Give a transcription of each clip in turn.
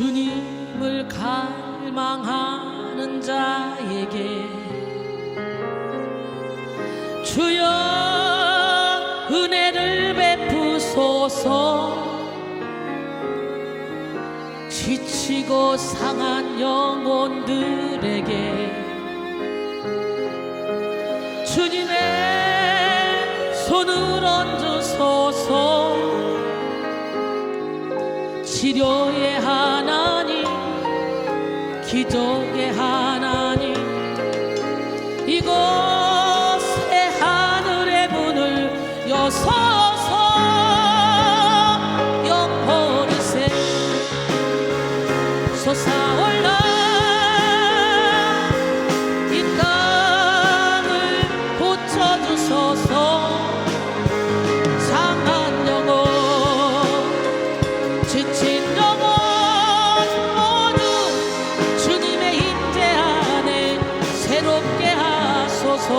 주님을 갈망하는 자에게 주여 은혜를 베푸소서. 지치고 상한 영혼들에게 주님의 손을 얹으소서. 치료의 하나님, 기적의 하나님, 이곳에 하늘의 문을 여소서. 영혼이 새 솟아올라 이 땅을 고쳐주소서. 상한 영혼, 지친 영혼 모두 주님의 임재 안에 새롭게 하소서.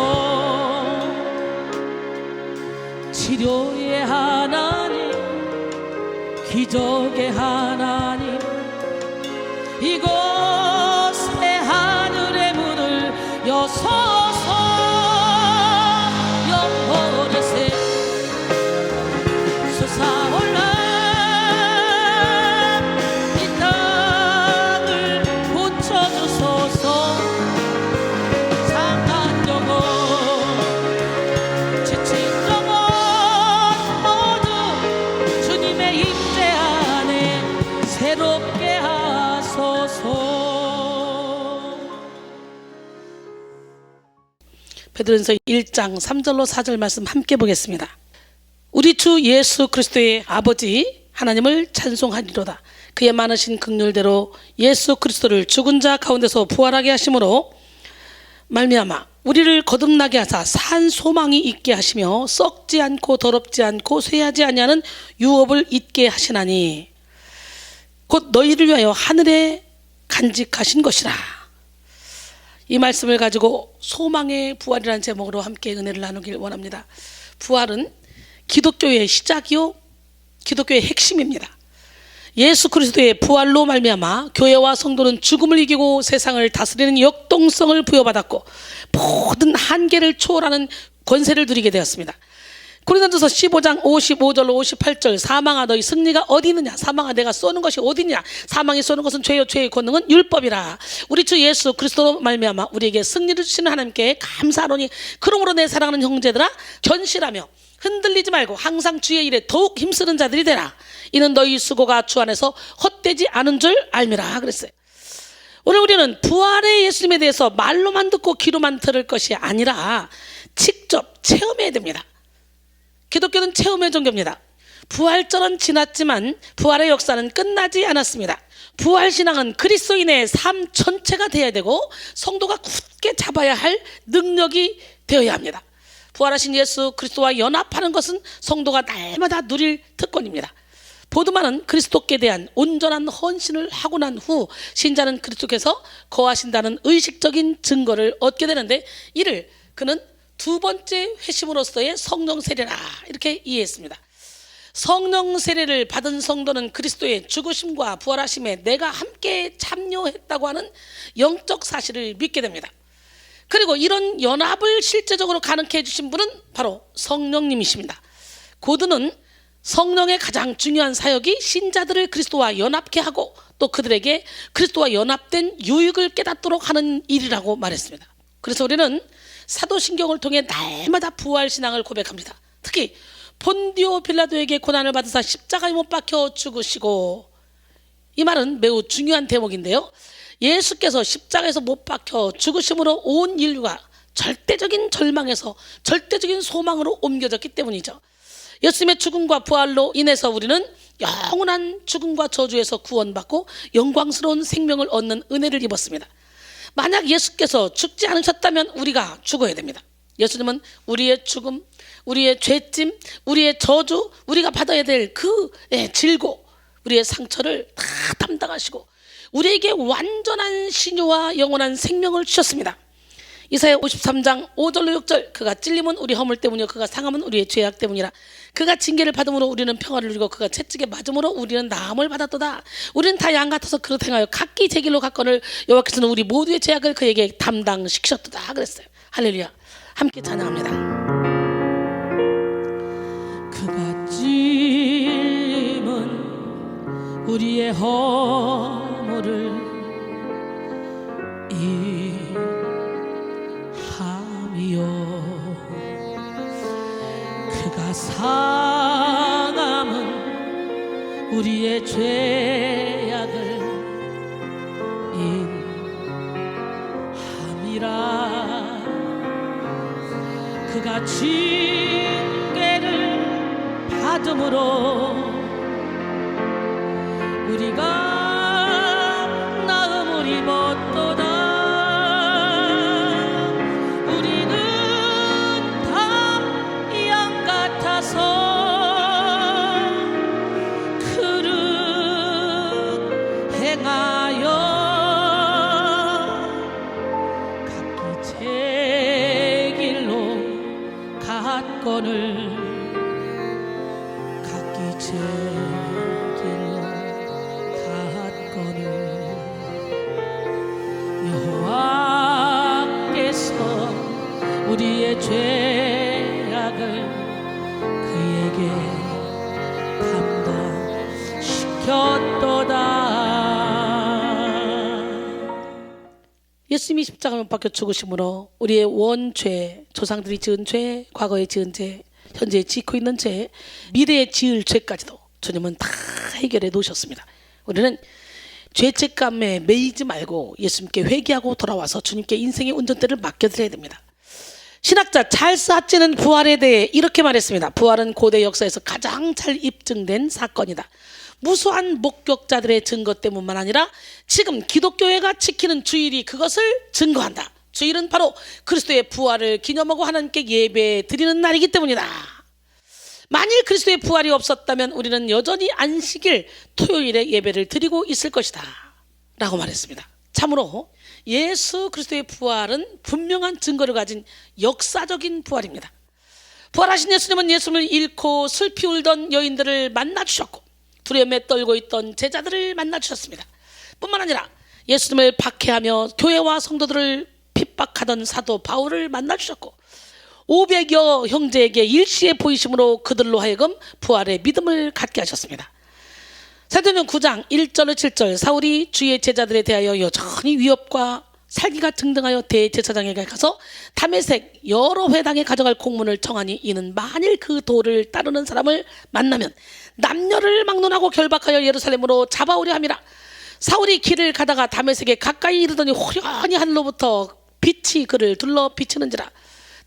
치료의 하나님, 기적의 하나님, 이곳에 하늘의 문을 여소서. 영혼의 새 솟아올라 이 땅을 고쳐주소서. 상한 영혼, 지친 영혼 모두 주님의 임재 안에 새롭게 하소서. 베드로전서 1장 3절로 4절 말씀 함께 보겠습니다. 우리 주 예수 그리스도의 아버지 하나님을 찬송하리로다. 그의 많으신 긍휼대로 예수 그리스도를 죽은 자 가운데서 부활하게 하심으로 말미암아 우리를 거듭나게 하사 산 소망이 있게 하시며 썩지 않고 더럽지 않고 쇠하지 아니하는 유업을 잊게 하시나니 곧 너희를 위하여 하늘에 간직하신 것이라. 이 말씀을 가지고 소망의 부활이라는 제목으로 함께 은혜를 나누길 원합니다. 부활은 기독교의 시작이요 기독교의 핵심입니다. 예수 그리스도의 부활로 말미암아 교회와 성도는 죽음을 이기고 세상을 다스리는 역동성을 부여받았고 모든 한계를 초월하는 권세를 누리게 되었습니다. 고린도전서 15장 55절로 58절 사망아 너희 승리가 어디 있느냐. 사망아 내가 쏘는 것이 어디 있느냐. 사망이 쏘는 것은 죄요 죄의 권능은 율법이라. 우리 주 예수 그리스도로 말미암아 우리에게 승리를 주시는 하나님께 감사하노니 그러므로 내 사랑하는 형제들아 견실하며 흔들리지 말고 항상 주의 일에 더욱 힘쓰는 자들이 되라. 이는 너희 수고가 주 안에서 헛되지 않은 줄 알미라 그랬어요. 오늘 우리는 부활의 예수님에 대해서 말로만 듣고 귀로만 들을 것이 아니라 직접 체험해야 됩니다. 기독교는 체험의 종교입니다. 부활절은 지났지만 부활의 역사는 끝나지 않았습니다. 부활신앙은 그리스도인의 삶 전체가 되어야 되고 성도가 굳게 잡아야 할 능력이 되어야 합니다. 부활하신 예수 그리스도와 연합하는 것은 성도가 날마다 누릴 특권입니다. 보드만은 그리스도께 대한 온전한 헌신을 하고 난 후 신자는 그리스도께서 거하신다는 의식적인 증거를 얻게 되는데 이를 그는 두 번째 회심으로서의 성령 세례라 이렇게 이해했습니다. 성령 세례를 받은 성도는 그리스도의 죽으심과 부활하심에 내가 함께 참여했다고 하는 영적 사실을 믿게 됩니다. 그리고 이런 연합을 실제적으로 가능케 해주신 분은 바로 성령님이십니다. 고드는 성령의 가장 중요한 사역이 신자들을 그리스도와 연합케 하고 또 그들에게 그리스도와 연합된 유익을 깨닫도록 하는 일이라고 말했습니다. 그래서 우리는 사도신경을 통해 날마다 부활신앙을 고백합니다. 특히 본디오 빌라도에게 고난을 받으사 십자가에 못 박혀 죽으시고, 이 말은 매우 중요한 대목인데요, 예수께서 십자가에서 못 박혀 죽으심으로 온 인류가 절대적인 절망에서 절대적인 소망으로 옮겨졌기 때문이죠. 예수님의 죽음과 부활로 인해서 우리는 영원한 죽음과 저주에서 구원받고 영광스러운 생명을 얻는 은혜를 입었습니다. 만약 예수께서 죽지 않으셨다면 우리가 죽어야 됩니다. 예수님은 우리의 죽음, 우리의 죄짐, 우리의 저주, 우리가 받아야 될 그 질고, 우리의 상처를 다 담당하시고 우리에게 완전한 신유와 영원한 생명을 주셨습니다. 이사야 53장 5절로 6절 그가 찔림은 우리 허물 때문이요 그가 상함은 우리의 죄악 때문이라. 그가 징계를 받음으로 우리는 평화를 누리고 그가 채찍에 맞음으로 우리는 나음을 받았도다. 우리는 다 양 같아서 그릇 행하여 각기 제 길로 갔거늘 여호와께서는 우리 모두의 죄악을 그에게 담당시키셨도다 그랬어요. 할렐루야. 함께 찬양합니다. 그가 찔림은 우리의 허물을 이함이요 그가 상함은 우리의 죄악을 인함이라. 그가 징계를 받음으로 우리가 나음을 입었도다. 우리는 다 양 같아서 그릇 행하여 각기 제 길로 갔거늘 각기 제 길로 갔거늘 여호와께서 우리의 죄악을 그에게 담당시켰도다. 예수님이 십자가 못 박혀 죽으심으로 우리의 원죄, 조상들이 지은 죄, 과거에 지은 죄, 현재 짓고 있는 죄, 미래에 지을 죄까지도 주님은 다 해결해 놓으셨습니다. 우리는 죄책감에 매이지 말고 예수님께 회개하고 돌아와서 주님께 인생의 운전대를 맡겨드려야 됩니다. 신학자 찰스 하츠는 부활에 대해 이렇게 말했습니다. 부활은 고대 역사에서 가장 잘 입증된 사건이다. 무수한 목격자들의 증거 때문만 아니라 지금 기독교회가 지키는 주일이 그것을 증거한다. 주일은 바로 그리스도의 부활을 기념하고 하나님께 예배 드리는 날이기 때문이다. 만일 그리스도의 부활이 없었다면 우리는 여전히 안식일 토요일에 예배를 드리고 있을 것이다 라고 말했습니다. 참으로 예수 그리스도의 부활은 분명한 증거를 가진 역사적인 부활입니다. 부활하신 예수님은 예수님을 잃고 슬피 울던 여인들을 만나주셨고 두려움에 떨고 있던 제자들을 만나주셨습니다. 뿐만 아니라 예수님을 박해하며 교회와 성도들을 핍박하던 사도 바울을 만나주셨고 500여 형제에게 일시에 보이심으로 그들로 하여금 부활의 믿음을 갖게 하셨습니다. 사도행전 9장 1절로 7절 사울이 주의 제자들에 대하여 여전히 위협과 살기가 등등하여 대제사장에게 가서 다메섹 여러 회당에 가져갈 공문을 청하니 이는 만일 그 도를 따르는 사람을 만나면 남녀를 막론하고 결박하여 예루살렘으로 잡아오려 함이라. 사울이 길을 가다가 다메섹에 가까이 이르더니 호련히 하늘로부터 빛이 그를 둘러 비치는지라.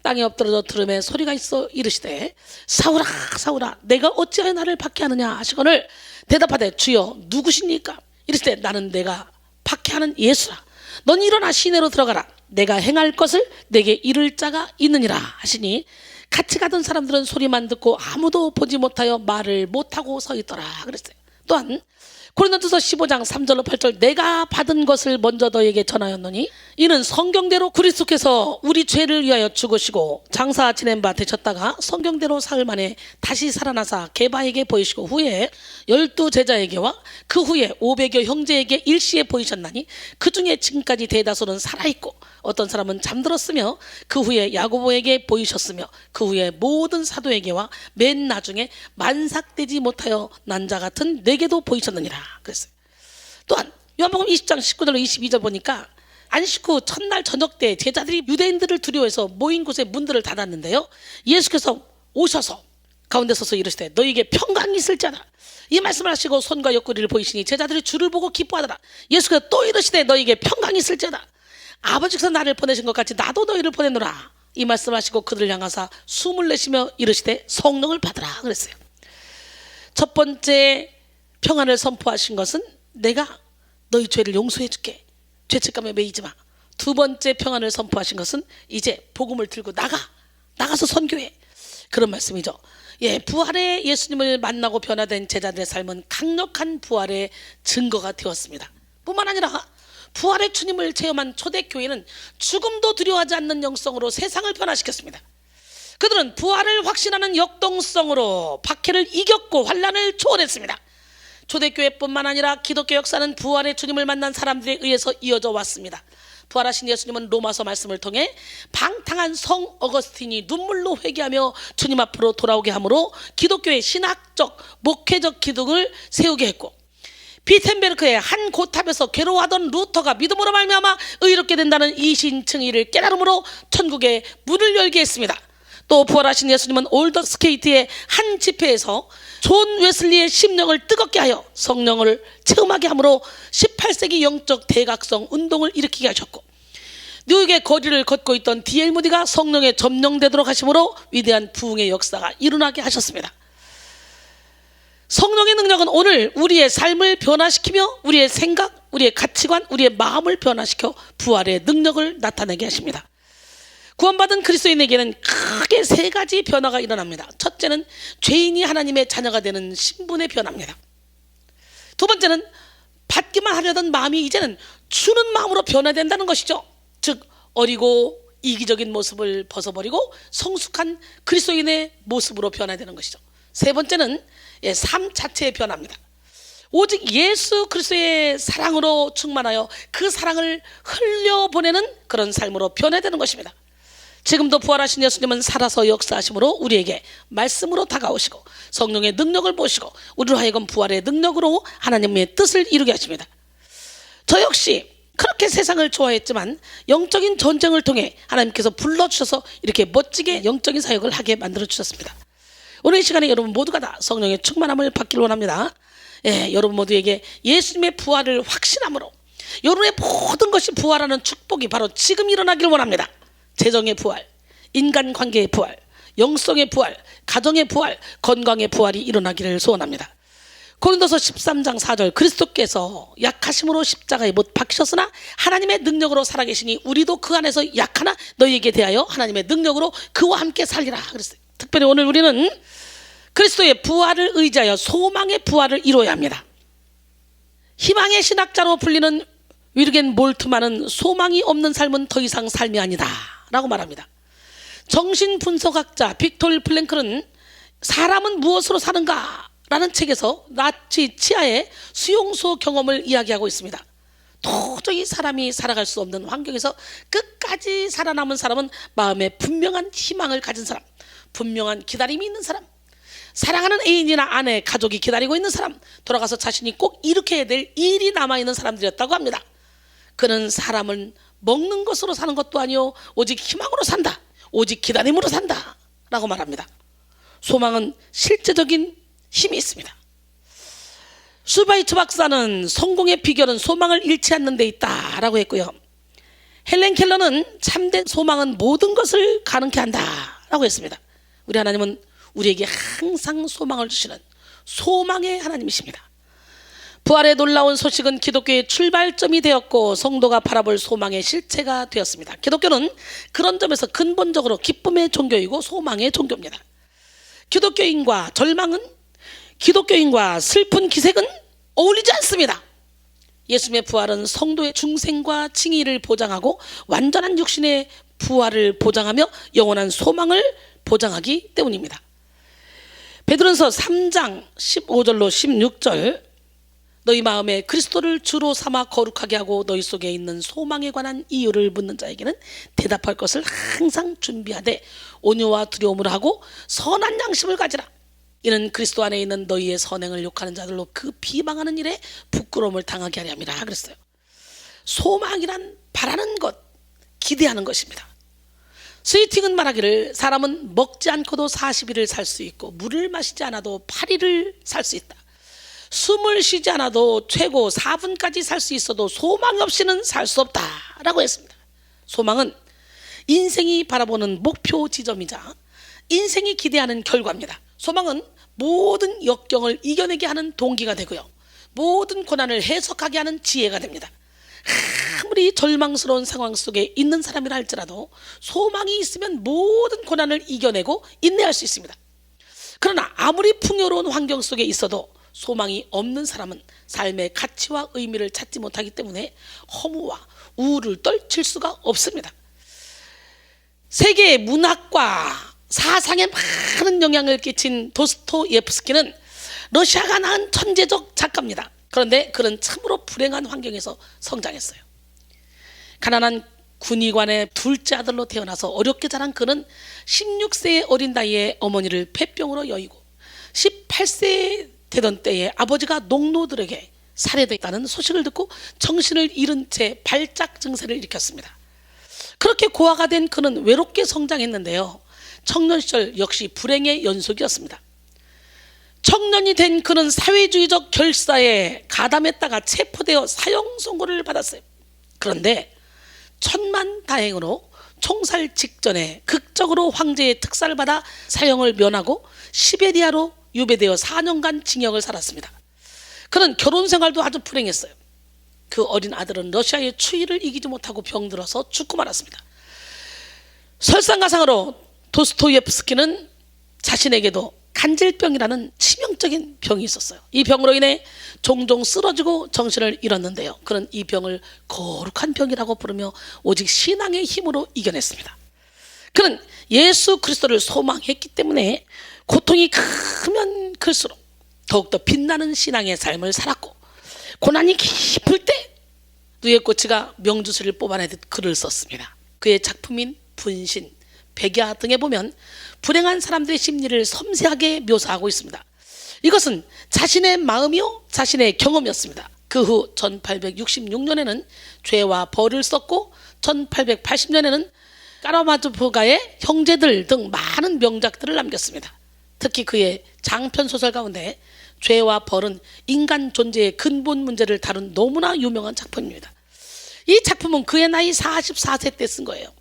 땅에 엎드러져 들음에 소리가 있어 이르시되 사울아 사울아 내가 어찌하여 나를 박해하느냐 하시거늘 대답하되 주여 누구십니까? 이르시되 나는 내가 박해하는 예수라. 넌 일어나 시내로 들어가라. 내가 행할 것을 내게 이를 자가 있느니라 하시니 같이 가던 사람들은 소리만 듣고 아무도 보지 못하여 말을 못하고 서 있더라 그랬어요. 또한 고린도전서 15장 3절로 8절 내가 받은 것을 먼저 너에게 전하였노니 이는 성경대로 그리스도께서 우리 죄를 위하여 죽으시고 장사 지낸 바 되셨다가 성경대로 사흘 만에 다시 살아나사 게바에게 보이시고 후에 12 제자에게와 그 후에 500여 형제에게 일시에 보이셨나니 그 중에 지금까지 대다수는 살아있고 어떤 사람은 잠들었으며 그 후에 야고보에게 보이셨으며 그 후에 모든 사도에게와 맨 나중에 만삭되지 못하여 난 자 같은 내게도 보이셨느니라 그랬어요. 또한 요한복음 20장 19절로 22절 보니까 안식 후 첫날 저녁 때 제자들이 유대인들을 두려워해서 모인 곳에 문들을 닫았는데요, 예수께서 오셔서 가운데 서서 이르시되 너희에게 평강이 있을지어다. 이 말씀을 하시고 손과 옆구리를 보이시니 제자들이 주를 보고 기뻐하더라. 예수께서 또 이르시되 너희에게 평강이 있을지어다. 아버지께서 나를 보내신 것 같이 나도 너희를 보내노라. 이 말씀하시고 그들을 향하사 숨을 내쉬며 이르시되 성령을 받으라 그랬어요. 첫 번째 평안을 선포하신 것은 내가 너희 죄를 용서해 줄게. 죄책감에 매이지 마. 두 번째 평안을 선포하신 것은 이제 복음을 들고 나가서 선교해. 그런 말씀이죠. 예, 부활의 예수님을 만나고 변화된 제자들의 삶은 강력한 부활의 증거가 되었습니다. 뿐만 아니라 부활의 주님을 체험한 초대교회는 죽음도 두려워하지 않는 영성으로 세상을 변화시켰습니다. 그들은 부활을 확신하는 역동성으로 박해를 이겼고 환난을 초월했습니다. 초대교회뿐만 아니라 기독교 역사는 부활의 주님을 만난 사람들에 의해서 이어져 왔습니다. 부활하신 예수님은 로마서 말씀을 통해 방탕한 성 어거스틴이 눈물로 회개하며 주님 앞으로 돌아오게 함으로 기독교의 신학적 목회적 기둥을 세우게 했고, 비텐베르크의 한 고탑에서 괴로워하던 루터가 믿음으로 말미암아 의롭게 된다는 이신층의를 깨달음으로 천국의 문을 열게 했습니다. 또 부활하신 예수님은 올더스케이트의 한 집회에서 존 웨슬리의 심령을 뜨겁게 하여 성령을 체험하게 함으로 18세기 영적 대각성 운동을 일으키게 하셨고, 뉴욕의 거리를 걷고 있던 D.L. 무디가 성령에 점령되도록 하심으로 위대한 부흥의 역사가 일어나게 하셨습니다. 성령의 능력은 오늘 우리의 삶을 변화시키며 우리의 생각, 우리의 가치관, 우리의 마음을 변화시켜 부활의 능력을 나타내게 하십니다. 구원받은 그리스도인에게는 크게 세 가지 변화가 일어납니다. 첫째는 죄인이 하나님의 자녀가 되는 신분의 변화입니다. 두 번째는 받기만 하려던 마음이 이제는 주는 마음으로 변화된다는 것이죠. 즉 어리고 이기적인 모습을 벗어버리고 성숙한 그리스도인의 모습으로 변화되는 것이죠. 세 번째는 삶 자체의 변화입니다. 오직 예수 그리스도의 사랑으로 충만하여 그 사랑을 흘려보내는 그런 삶으로 변화되는 것입니다. 지금도 부활하신 예수님은 살아서 역사하심으로 우리에게 말씀으로 다가오시고 성령의 능력을 보시고 우리로 하여금 부활의 능력으로 하나님의 뜻을 이루게 하십니다. 저 역시 그렇게 세상을 좋아했지만 영적인 전쟁을 통해 하나님께서 불러주셔서 이렇게 멋지게 영적인 사역을 하게 만들어주셨습니다. 오늘 이 시간에 여러분 모두가 다 성령의 충만함을 받기를 원합니다. 여러분 모두에게 예수님의 부활을 확신함으로 여러분의 모든 것이 부활하는 축복이 바로 지금 일어나길 원합니다. 재정의 부활, 인간관계의 부활, 영성의 부활, 가정의 부활, 건강의 부활이 일어나기를 소원합니다. 고린도서 13장 4절, 그리스도께서 약하심으로 십자가에 못 박히셨으나 하나님의 능력으로 살아계시니 우리도 그 안에서 약하나 너희에게 대하여 하나님의 능력으로 그와 함께 살리라 그랬어요. 특별히 오늘 우리는 그리스도의 부활을 의지하여 소망의 부활을 이루어야 합니다. 희망의 신학자로 불리는 위르겐 몰트만은 소망이 없는 삶은 더 이상 삶이 아니다 라고 말합니다. 정신분석학자 빅토르 플랭클은 사람은 무엇으로 사는가 라는 책에서 나치 치하의 수용소 경험을 이야기하고 있습니다. 도저히 사람이 살아갈 수 없는 환경에서 끝까지 살아남은 사람은 마음에 분명한 희망을 가진 사람, 분명한 기다림이 있는 사람, 사랑하는 애인이나 아내, 가족이 기다리고 있는 사람, 돌아가서 자신이 꼭 일으켜야 될 일이 남아있는 사람들이었다고 합니다. 그는 사람은 먹는 것으로 사는 것도 아니요 오직 희망으로 산다, 오직 기다림으로 산다 라고 말합니다. 소망은 실제적인 힘이 있습니다. 슈바이처 박사는 성공의 비결은 소망을 잃지 않는 데 있다 라고 했고요, 헬렌 켈러는 참된 소망은 모든 것을 가능케 한다 라고 했습니다. 우리 하나님은 우리에게 항상 소망을 주시는 소망의 하나님이십니다. 부활의 놀라운 소식은 기독교의 출발점이 되었고 성도가 바라볼 소망의 실체가 되었습니다. 기독교는 그런 점에서 근본적으로 기쁨의 종교이고 소망의 종교입니다. 기독교인과 절망은, 기독교인과 슬픈 기색은 어울리지 않습니다. 예수님의 부활은 성도의 중생과 칭의를 보장하고 완전한 육신의 부활을 보장하며 영원한 소망을 보장하기 때문입니다. 베드로전서 3장 15절로 16절, 너희 마음에 그리스도를 주로 삼아 거룩하게 하고 너희 속에 있는 소망에 관한 이유를 묻는 자에게는 대답할 것을 항상 준비하되 온유와 두려움을 하고 선한 양심을 가지라. 이는 그리스도 안에 있는 너희의 선행을 욕하는 자들로 그 비방하는 일에 부끄러움을 당하게 하려 함이라 그랬어요. 소망이란 바라는 것, 기대하는 것입니다. 스위팅은 말하기를 사람은 먹지 않고도 40일을 살 수 있고 물을 마시지 않아도 8일을 살 수 있다. 숨을 쉬지 않아도 최고 4분까지 살 수 있어도 소망 없이는 살 수 없다 라고 했습니다. 소망은 인생이 바라보는 목표 지점이자 인생이 기대하는 결과입니다. 소망은 모든 역경을 이겨내게 하는 동기가 되고요, 모든 고난을 해석하게 하는 지혜가 됩니다. 아무리 절망스러운 상황 속에 있는 사람이라 할지라도 소망이 있으면 모든 고난을 이겨내고 인내할 수 있습니다. 그러나 아무리 풍요로운 환경 속에 있어도 소망이 없는 사람은 삶의 가치와 의미를 찾지 못하기 때문에 허무와 우울을 떨칠 수가 없습니다. 세계 문학과 사상에 많은 영향을 끼친 도스토예프스키는 러시아가 낳은 천재적 작가입니다. 그런데 그는 참으로 불행한 환경에서 성장했어요. 가난한 군의관의 둘째 아들로 태어나서 어렵게 자란 그는 16세의 어린 나이에 어머니를 폐병으로 여의고 18세 되던 때에 아버지가 농노들에게 살해됐다는 소식을 듣고 정신을 잃은 채 발작 증세를 일으켰습니다. 그렇게 고아가 된 그는 외롭게 성장했는데요. 청년 시절 역시 불행의 연속이었습니다. 청년이 된 그는 사회주의적 결사에 가담했다가 체포되어 사형 선고를 받았어요. 그런데 천만다행으로 총살 직전에 극적으로 황제의 특사를 받아 사형을 면하고 시베리아로 유배되어 4년간 징역을 살았습니다. 그는 결혼 생활도 아주 불행했어요. 그 어린 아들은 러시아의 추위를 이기지 못하고 병들어서 죽고 말았습니다. 설상가상으로 도스토예프스키는 자신에게도 간질병이라는 치명적인 병이 있었어요. 이 병으로 인해 종종 쓰러지고 정신을 잃었는데요. 그는 이 병을 거룩한 병이라고 부르며 오직 신앙의 힘으로 이겨냈습니다. 그는 예수 그리스도를 소망했기 때문에 고통이 크면 클수록 더욱더 빛나는 신앙의 삶을 살았고, 고난이 깊을 때 누에꼬치가 명주수를 뽑아내듯 글을 썼습니다. 그의 작품인 분신, 백야 등에 보면 불행한 사람들의 심리를 섬세하게 묘사하고 있습니다. 이것은 자신의 마음이요 자신의 경험이었습니다. 그 후 1866년에는 죄와 벌을 썼고 1880년에는 까라마조프가의 형제들 등 많은 명작들을 남겼습니다. 특히 그의 장편 소설 가운데 죄와 벌은 인간 존재의 근본 문제를 다룬 너무나 유명한 작품입니다. 이 작품은 그의 나이 44세 때 쓴 거예요.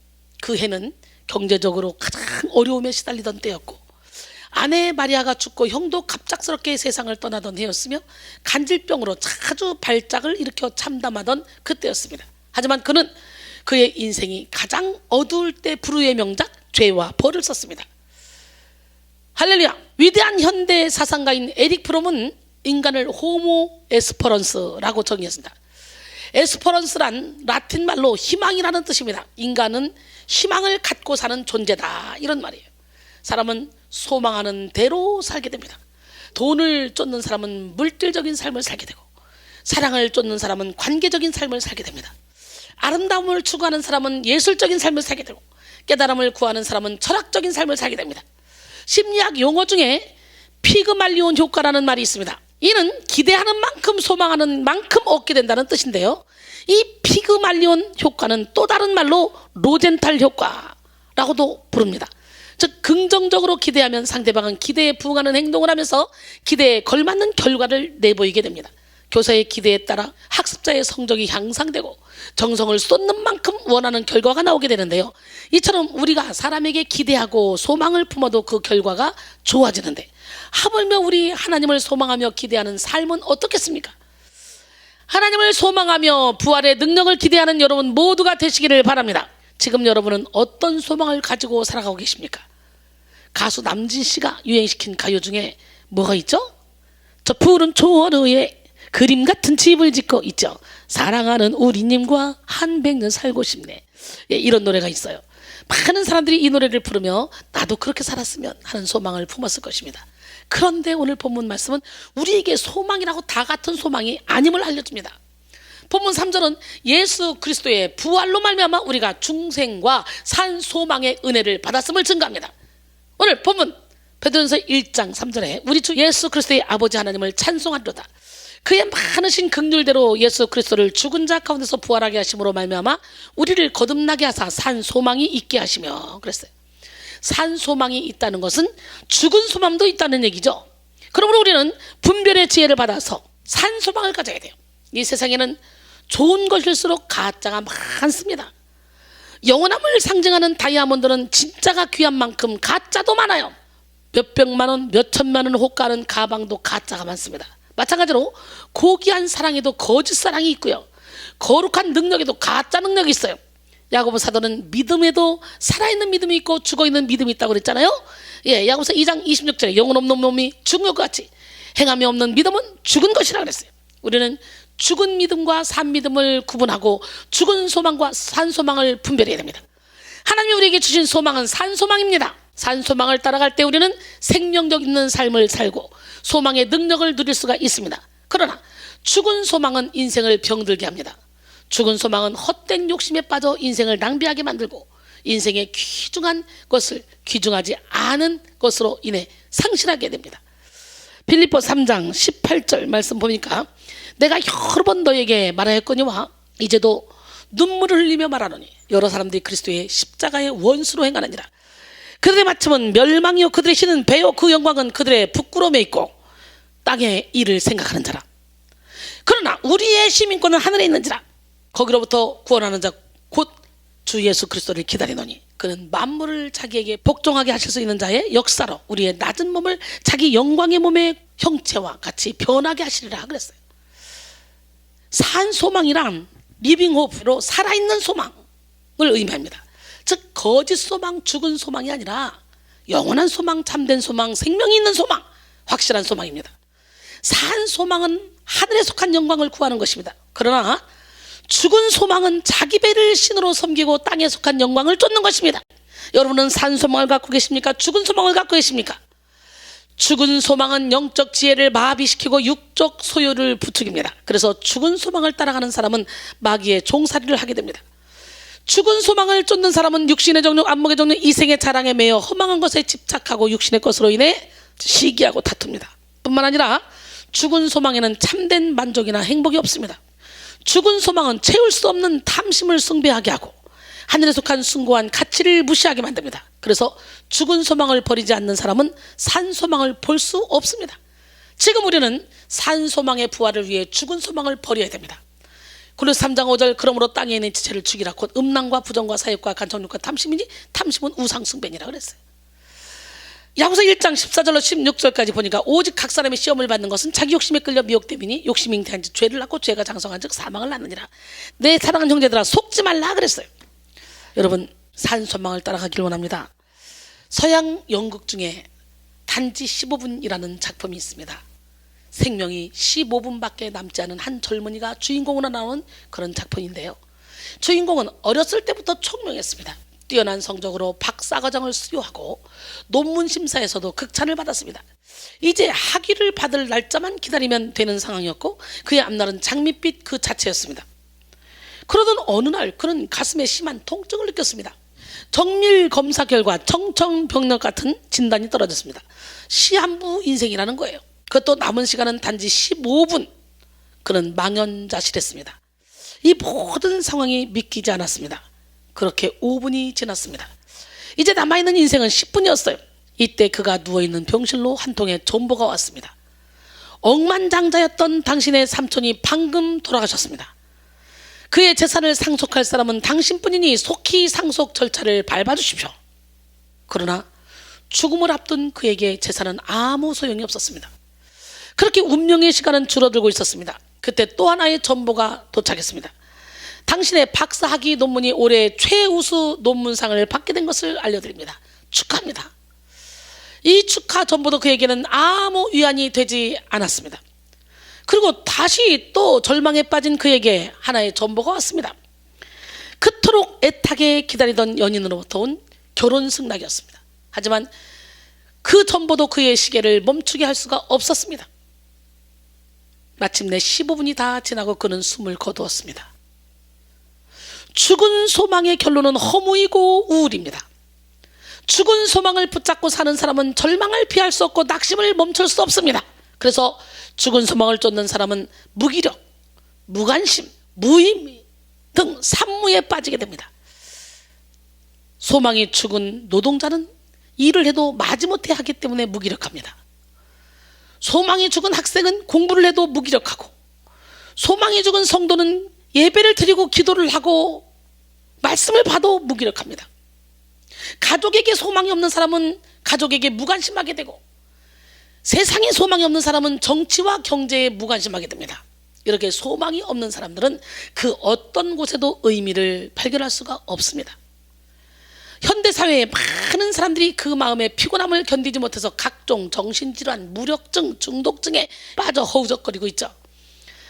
그 해는 경제적으로 가장 어려움에 시달리던 때였고, 아내 마리아가 죽고 형도 갑작스럽게 세상을 떠나던 해였으며 간질병으로 자주 발작을 일으켜 참담하던 그때였습니다. 하지만 그는 그의 인생이 가장 어두울 때 불후의 명작 죄와 벌을 썼습니다. 할렐루야. 위대한 현대 사상가인 에릭 프롬은 인간을 호모 에스퍼런스라고 정의했습니다. 에스퍼런스란 라틴 말로 희망이라는 뜻입니다. 인간은 희망을 갖고 사는 존재다, 이런 말이에요. 사람은 소망하는 대로 살게 됩니다. 돈을 쫓는 사람은 물질적인 삶을 살게 되고, 사랑을 쫓는 사람은 관계적인 삶을 살게 됩니다. 아름다움을 추구하는 사람은 예술적인 삶을 살게 되고, 깨달음을 구하는 사람은 철학적인 삶을 살게 됩니다. 심리학 용어 중에 피그말리온 효과라는 말이 있습니다. 이는 기대하는 만큼 소망하는 만큼 얻게 된다는 뜻인데요. 이 피그말리온 효과는 또 다른 말로 로젠탈 효과라고도 부릅니다. 즉, 긍정적으로 기대하면 상대방은 기대에 부응하는 행동을 하면서 기대에 걸맞는 결과를 내보이게 됩니다. 교사의 기대에 따라 학습자의 성적이 향상되고 정성을 쏟는 만큼 원하는 결과가 나오게 되는데요. 이처럼 우리가 사람에게 기대하고 소망을 품어도 그 결과가 좋아지는데, 하물며 우리 하나님을 소망하며 기대하는 삶은 어떻겠습니까? 하나님을 소망하며 부활의 능력을 기대하는 여러분 모두가 되시기를 바랍니다. 지금 여러분은 어떤 소망을 가지고 살아가고 계십니까? 가수 남진 씨가 유행시킨 가요 중에 뭐가 있죠? 저 푸른 초원위에 그림 같은 집을 짓고 있죠. 사랑하는 우리님과 한 100년 살고 싶네. 예, 이런 노래가 있어요. 많은 사람들이 이 노래를 부르며 나도 그렇게 살았으면 하는 소망을 품었을 것입니다. 그런데 오늘 본문 말씀은 우리에게 소망이라고 다 같은 소망이 아님을 알려줍니다. 본문 3절은 예수 그리스도의 부활로 말미암아 우리가 중생과 산 소망의 은혜를 받았음을 증거합니다. 오늘 본문 베드로전서 1장 3절에 우리 주 예수 그리스도의 아버지 하나님을 찬송하리로다. 그의 많으신 긍휼대로 예수 그리스도를 죽은 자 가운데서 부활하게 하심으로 말미암아 우리를 거듭나게 하사 산 소망이 있게 하시며, 그랬어요. 산 소망이 있다는 것은 죽은 소망도 있다는 얘기죠. 그러므로 우리는 분별의 지혜를 받아서 산 소망을 가져야 돼요. 이 세상에는 좋은 것일수록 가짜가 많습니다. 영원함을 상징하는 다이아몬드는 진짜가 귀한 만큼 가짜도 많아요. 몇백만 원, 몇천만 원 호가하는 가방도 가짜가 많습니다. 마찬가지로 고귀한 사랑에도 거짓 사랑이 있고요, 거룩한 능력에도 가짜 능력이 있어요. 야고보 사도는 믿음에도 살아있는 믿음이 있고 죽어있는 믿음이 있다고 그랬잖아요. 야고보서 2장 26절에 영혼 없는 몸이 죽은 것 같이 행함이 없는 믿음은 죽은 것이라 그랬어요. 우리는 죽은 믿음과 산 믿음을 구분하고 죽은 소망과 산 소망을 분별해야 됩니다. 하나님이 우리에게 주신 소망은 산 소망입니다. 산 소망을 따라갈 때 우리는 생명력 있는 삶을 살고 소망의 능력을 누릴 수가 있습니다. 그러나 죽은 소망은 인생을 병들게 합니다. 죽은 소망은 헛된 욕심에 빠져 인생을 낭비하게 만들고 인생의 귀중한 것을 귀중하지 않은 것으로 인해 상실하게 됩니다. 빌립보 3장 18절 말씀 보니까 내가 여러 번 너에게 말하였거니와 이제도 눈물을 흘리며 말하노니 여러 사람들이 그리스도의 십자가의 원수로 행하느니라. 그들의 마침은 멸망이요 그들의 신은 배요 그 영광은 그들의 부끄러움에 있고 땅의 일을 생각하는 자라. 그러나 우리의 시민권은 하늘에 있는지라. 거기로부터 구원하는 자 곧 주 예수 그리스도를 기다리노니 그는 만물을 자기에게 복종하게 하실 수 있는 자의 역사로 우리의 낮은 몸을 자기 영광의 몸의 형체와 같이 변하게 하시리라 그랬어요. 산 소망이란 리빙 호프로 살아있는 소망을 의미합니다. 즉 거짓 소망, 죽은 소망이 아니라 영원한 소망, 참된 소망, 생명이 있는 소망, 확실한 소망입니다. 산 소망은 하늘에 속한 영광을 구하는 것입니다. 그러나 죽은 소망은 자기 배를 신으로 섬기고 땅에 속한 영광을 쫓는 것입니다. 여러분은 산 소망을 갖고 계십니까? 죽은 소망을 갖고 계십니까? 죽은 소망은 영적 지혜를 마비시키고 육적 소유를 부추깁니다. 그래서 죽은 소망을 따라가는 사람은 마귀의 종살이를 하게 됩니다. 죽은 소망을 쫓는 사람은 육신의 정욕, 안목의 정욕, 이생의 자랑에 매여 허망한 것에 집착하고 육신의 것으로 인해 시기하고 다툽니다. 뿐만 아니라 죽은 소망에는 참된 만족이나 행복이 없습니다. 죽은 소망은 채울 수 없는 탐심을 숭배하게 하고 하늘에 속한 숭고한 가치를 무시하게 만듭니다. 그래서 죽은 소망을 버리지 않는 사람은 산 소망을 볼 수 없습니다. 지금 우리는 산 소망의 부활을 위해 죽은 소망을 버려야 됩니다. 골로새 3장 5절 그러므로 땅에 있는 지체를 죽이라 곧 음란과 부정과 사욕과 간청욕과 탐심이니 탐심은 우상숭배니라 그랬어요. 야고보서 1장 14절로 16절까지 보니까 오직 각 사람의 시험을 받는 것은 자기 욕심에 끌려 미혹됨이니 욕심이 잉태한 즉 죄를 낳고 죄가 장성한 즉 사망을 낳느니라. 내 사랑하는 형제들아 속지 말라 그랬어요. 여러분 산 소망을 따라가길 원합니다. 서양 연극 중에 단지 15분이라는 작품이 있습니다. 생명이 15분밖에 남지 않은 한 젊은이가 주인공으로 나오는 그런 작품인데요. 주인공은 어렸을 때부터 총명했습니다. 뛰어난 성적으로 박사과정을 수료하고 논문 심사에서도 극찬을 받았습니다. 이제 학위를 받을 날짜만 기다리면 되는 상황이었고 그의 앞날은 장밋빛 그 자체였습니다. 그러던 어느 날 그는 가슴에 심한 통증을 느꼈습니다. 정밀 검사 결과 청천벽력 같은 진단이 떨어졌습니다. 시한부 인생이라는 거예요. 그것도 남은 시간은 단지 15분. 그는 망연자실했습니다. 이 모든 상황이 믿기지 않았습니다. 그렇게 5분이 지났습니다. 이제 남아있는 인생은 10분이었어요. 이때 그가 누워있는 병실로 한 통의 전보가 왔습니다. 억만장자였던 당신의 삼촌이 방금 돌아가셨습니다. 그의 재산을 상속할 사람은 당신뿐이니 속히 상속 절차를 밟아주십시오. 그러나 죽음을 앞둔 그에게 재산은 아무 소용이 없었습니다. 그렇게 운명의 시간은 줄어들고 있었습니다. 그때 또 하나의 전보가 도착했습니다. 당신의 박사학위 논문이 올해 최우수 논문상을 받게 된 것을 알려드립니다. 축하합니다. 이 축하 전보도 그에게는 아무 위안이 되지 않았습니다. 그리고 다시 또 절망에 빠진 그에게 하나의 전보가 왔습니다. 그토록 애타게 기다리던 연인으로부터 온 결혼 승낙이었습니다. 하지만 그 전보도 그의 시계를 멈추게 할 수가 없었습니다. 마침내 15분이 다 지나고 그는 숨을 거두었습니다. 죽은 소망의 결론은 허무이고 우울입니다. 죽은 소망을 붙잡고 사는 사람은 절망을 피할 수 없고 낙심을 멈출 수 없습니다. 그래서 죽은 소망을 쫓는 사람은 무기력, 무관심, 무의미 등 산무에 빠지게 됩니다. 소망이 죽은 노동자는 일을 해도 마지못해 하기 때문에 무기력합니다. 소망이 죽은 학생은 공부를 해도 무기력하고, 소망이 죽은 성도는 예배를 드리고 기도를 하고 말씀을 봐도 무기력합니다. 가족에게 소망이 없는 사람은 가족에게 무관심하게 되고, 세상에 소망이 없는 사람은 정치와 경제에 무관심하게 됩니다. 이렇게 소망이 없는 사람들은 그 어떤 곳에도 의미를 발견할 수가 없습니다. 현대사회에 많은 사람들이 그 마음의 피곤함을 견디지 못해서 각종 정신질환, 무력증, 중독증에 빠져 허우적거리고 있죠.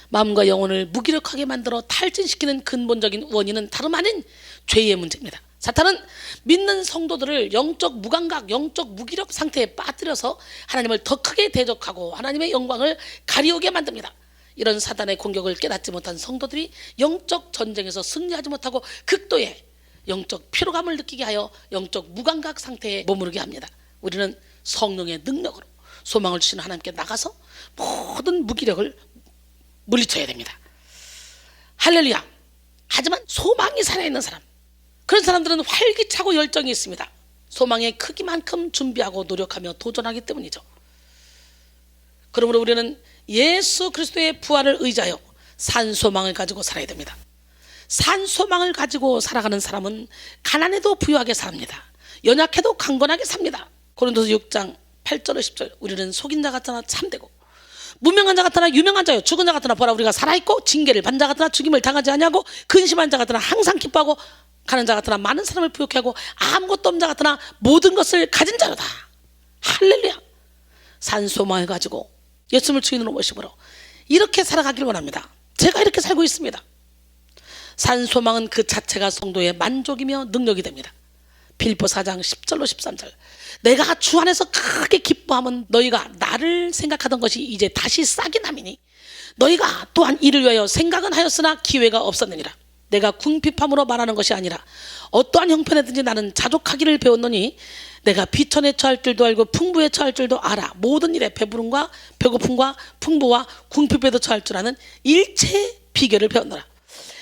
마음과 영혼을 무기력하게 만들어 탈진시키는 근본적인 원인은 다름 아닌 죄의 문제입니다. 사탄은 믿는 성도들을 영적 무감각, 영적 무기력 상태에 빠뜨려서 하나님을 더 크게 대적하고 하나님의 영광을 가리우게 만듭니다. 이런 사탄의 공격을 깨닫지 못한 성도들이 영적 전쟁에서 승리하지 못하고 극도의 영적 피로감을 느끼게 하여 영적 무감각 상태에 머무르게 합니다. 우리는 성령의 능력으로 소망을 주시는 하나님께 나가서 모든 무기력을 물리쳐야 됩니다. 할렐루야. 하지만 소망이 살아있는 사람, 그런 사람들은 활기차고 열정이 있습니다. 소망의 크기만큼 준비하고 노력하며 도전하기 때문이죠. 그러므로 우리는 예수 그리스도의 부활을 의지하여 산 소망을 가지고 살아야 됩니다. 산 소망을 가지고 살아가는 사람은 가난해도 부유하게 삽니다. 연약해도 강건하게 삽니다. 고린도서 6장 8절 10절 우리는 속인 자 같으나 참되고 무명한 자 같으나 유명한 자요 죽은 자 같으나 보라 우리가 살아있고 징계를 받은 자 같으나 죽임을 당하지 아니하고 근심한 자 같으나 항상 기뻐하고 가는 자 같으나 많은 사람을 부욕해 하고 아무것도 없는 자 같으나 모든 것을 가진 자로다. 할렐루야. 산 소망을 가지고 예수님을 주인으로 모시므로 이렇게 살아가길 원합니다. 제가 이렇게 살고 있습니다. 산 소망은 그 자체가 성도의 만족이며 능력이 됩니다. 빌립보 4장 10절로 13절 내가 주 안에서 크게 기뻐하면 너희가 나를 생각하던 것이 이제 다시 싹이 남이니 너희가 또한 이를 위하여 생각은 하였으나 기회가 없었느니라. 내가 궁핍함으로 말하는 것이 아니라 어떠한 형편에든지 나는 자족하기를 배웠노니 내가 비천에 처할 줄도 알고 풍부에 처할 줄도 알아. 모든 일에 배부름과 배고픔과 풍부와 궁핍에도 처할 줄 아는 일체 비결을 배웠노라.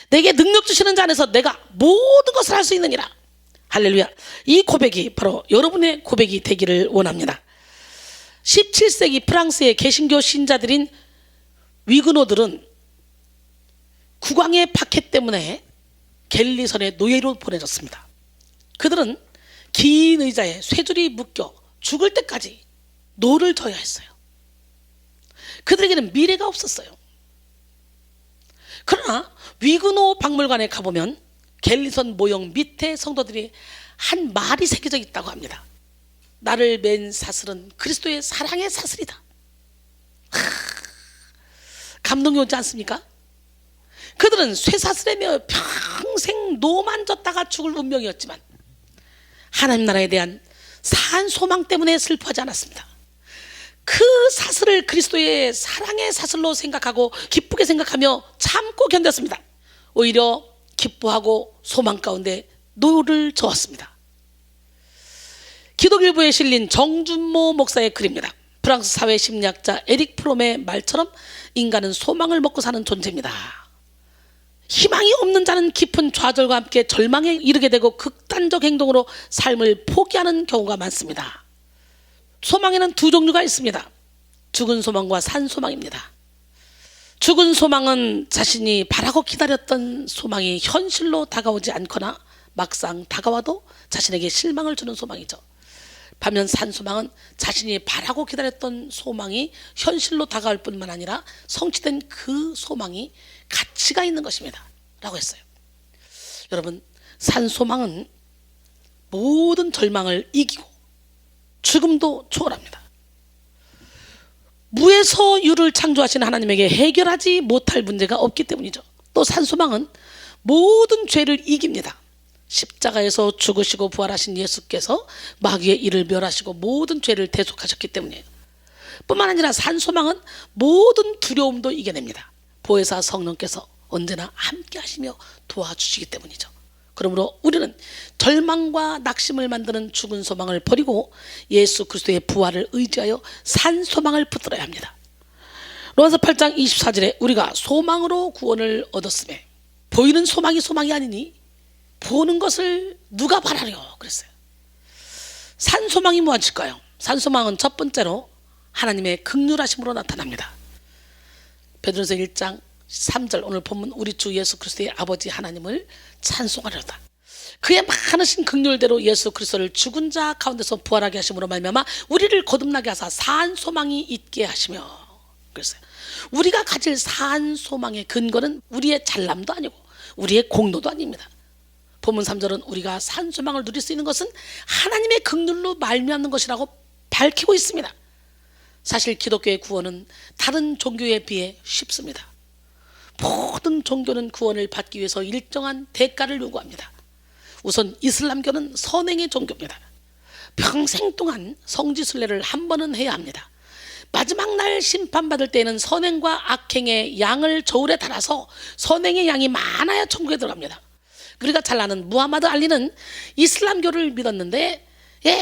내게 능력 주시는 자 안에서 내가 모든 것을 할 수 있느니라. 할렐루야. 이 고백이 바로 여러분의 고백이 되기를 원합니다. 17세기 프랑스의 개신교 신자들인 위그노들은 국왕의 박해 때문에 갤리선의 노예로 보내졌습니다. 그들은 긴 의자에 쇠줄이 묶여 죽을 때까지 노를 져야 했어요. 그들에게는 미래가 없었어요. 그러나 위그노 박물관에 가보면 갤리선 모형 밑에 성도들이 한 말이 새겨져 있다고 합니다. 나를 맨 사슬은 그리스도의 사랑의 사슬이다. 감동이 오지 않습니까? 그들은 쇠사슬에 매어 평생 노만 졌다가 죽을 운명이었지만 하나님 나라에 대한 산 소망 때문에 슬퍼하지 않았습니다. 그 사슬을 그리스도의 사랑의 사슬로 생각하고 기쁘게 생각하며 참고 견뎠습니다. 오히려 기뻐하고 소망 가운데 노를 저었습니다. 기독일보에 실린 정준모 목사의 글입니다. 프랑스 사회 심리학자 에릭 프롬의 말처럼 인간은 소망을 먹고 사는 존재입니다. 희망이 없는 자는 깊은 좌절과 함께 절망에 이르게 되고 극단적 행동으로 삶을 포기하는 경우가 많습니다. 소망에는 두 종류가 있습니다. 죽은 소망과 산 소망입니다. 죽은 소망은 자신이 바라고 기다렸던 소망이 현실로 다가오지 않거나 막상 다가와도 자신에게 실망을 주는 소망이죠. 반면 산 소망은 자신이 바라고 기다렸던 소망이 현실로 다가올 뿐만 아니라 성취된 그 소망이 가치가 있는 것입니다 라고 했어요. 여러분, 산 소망은 모든 절망을 이기고 죽음도 초월합니다. 무에서 유를 창조하신 하나님에게 해결하지 못할 문제가 없기 때문이죠. 또 산 소망은 모든 죄를 이깁니다. 십자가에서 죽으시고 부활하신 예수께서 마귀의 일을 멸하시고 모든 죄를 대속하셨기 때문이에요. 뿐만 아니라 산 소망은 모든 두려움도 이겨냅니다. 보혜사 성령께서 언제나 함께 하시며 도와주시기 때문이죠. 그러므로 우리는 절망과 낙심을 만드는 죽은 소망을 버리고 예수 그리스도의 부활을 의지하여 산 소망을 붙들어야 합니다. 로마서 8장 24절에 우리가 소망으로 구원을 얻었으매 보이는 소망이 소망이 아니니 보는 것을 누가 바라려 그랬어요. 산 소망이 무엇일까요? 산 소망은 첫 번째로 하나님의 긍휼하심으로 나타납니다. 베드로서 1장 3절 오늘 본문 우리 주 예수 그리스도의 아버지 하나님을 찬송하려다. 그의 많으신 긍휼대로 예수 그리스도를 죽은 자 가운데서 부활하게 하심으로 말미암아 우리를 거듭나게 하사 산 소망이 있게 하시며 그랬어요. 우리가 가질 산 소망의 근거는 우리의 잘남도 아니고 우리의 공로도 아닙니다. 본문 3절은 우리가 산 소망을 누릴 수 있는 것은 하나님의 긍휼로 말미암는 것이라고 밝히고 있습니다. 사실 기독교의 구원은 다른 종교에 비해 쉽습니다. 모든 종교는 구원을 받기 위해서 일정한 대가를 요구합니다. 우선 이슬람교는 선행의 종교입니다. 평생 동안 성지순례를 한 번은 해야 합니다. 마지막 날 심판받을 때에는 선행과 악행의 양을 저울에 달아서 선행의 양이 많아야 천국에 들어갑니다. 우리가 잘 아는 무하마드 알리는 이슬람교를 믿었는데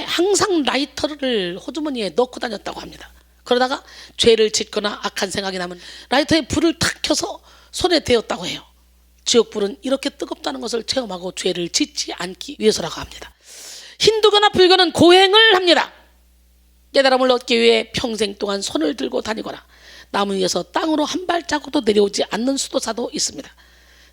항상 라이터를 호주머니에 넣고 다녔다고 합니다. 그러다가 죄를 짓거나 악한 생각이 나면 라이터에 불을 탁 켜서 손에 대었다고 해요. 지옥불은 이렇게 뜨겁다는 것을 체험하고 죄를 짓지 않기 위해서라고 합니다. 힌두교나 불교는 고행을 합니다. 깨달음을 얻기 위해 평생 동안 손을 들고 다니거나 나무 위에서 땅으로 한 발자국도 내려오지 않는 수도사도 있습니다.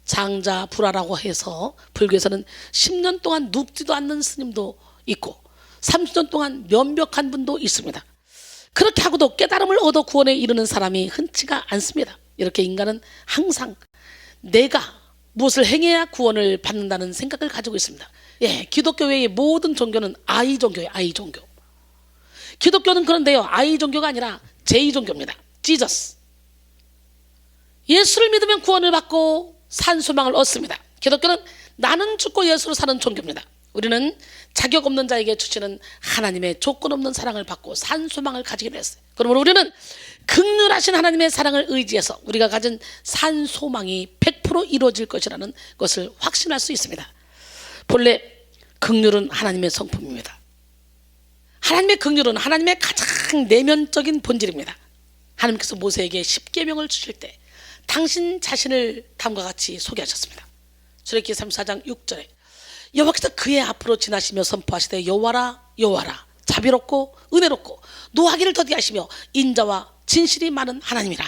장자불화라고 해서 불교에서는 10년 동안 눕지도 않는 스님도 있고 30년 동안 면벽한 분도 있습니다. 그렇게 하고도 깨달음을 얻어 구원에 이르는 사람이 흔치가 않습니다. 이렇게 인간은 항상 내가 무엇을 행해야 구원을 받는다는 생각을 가지고 있습니다. 기독교 외의 모든 종교는 아이 종교예요. 아이 종교. 기독교는 그런데요, 아이 종교가 아니라 제2 종교입니다. 지저스. 예수를 믿으면 구원을 받고 산 소망을 얻습니다. 기독교는 나는 죽고 예수로 사는 종교입니다. 우리는 자격 없는 자에게 주시는 하나님의 조건 없는 사랑을 받고 산 소망을 가지게 됐어요. 그러므로 우리는 긍휼하신 하나님의 사랑을 의지해서 우리가 가진 산 소망이 100% 이루어질 것이라는 것을 확신할 수 있습니다. 본래 긍휼은 하나님의 성품입니다. 하나님의 긍휼은 하나님의 가장 내면적인 본질입니다. 하나님께서 모세에게 십계명을 주실 때 당신 자신을 다음과 같이 소개하셨습니다. 출애굽기 34장 6절에 여호와께서 그의 앞으로 지나시며 선포하시되 여호와라 여호와라 자비롭고 은혜롭고 노하기를 더디하시며 인자와 진실이 많은 하나님이라.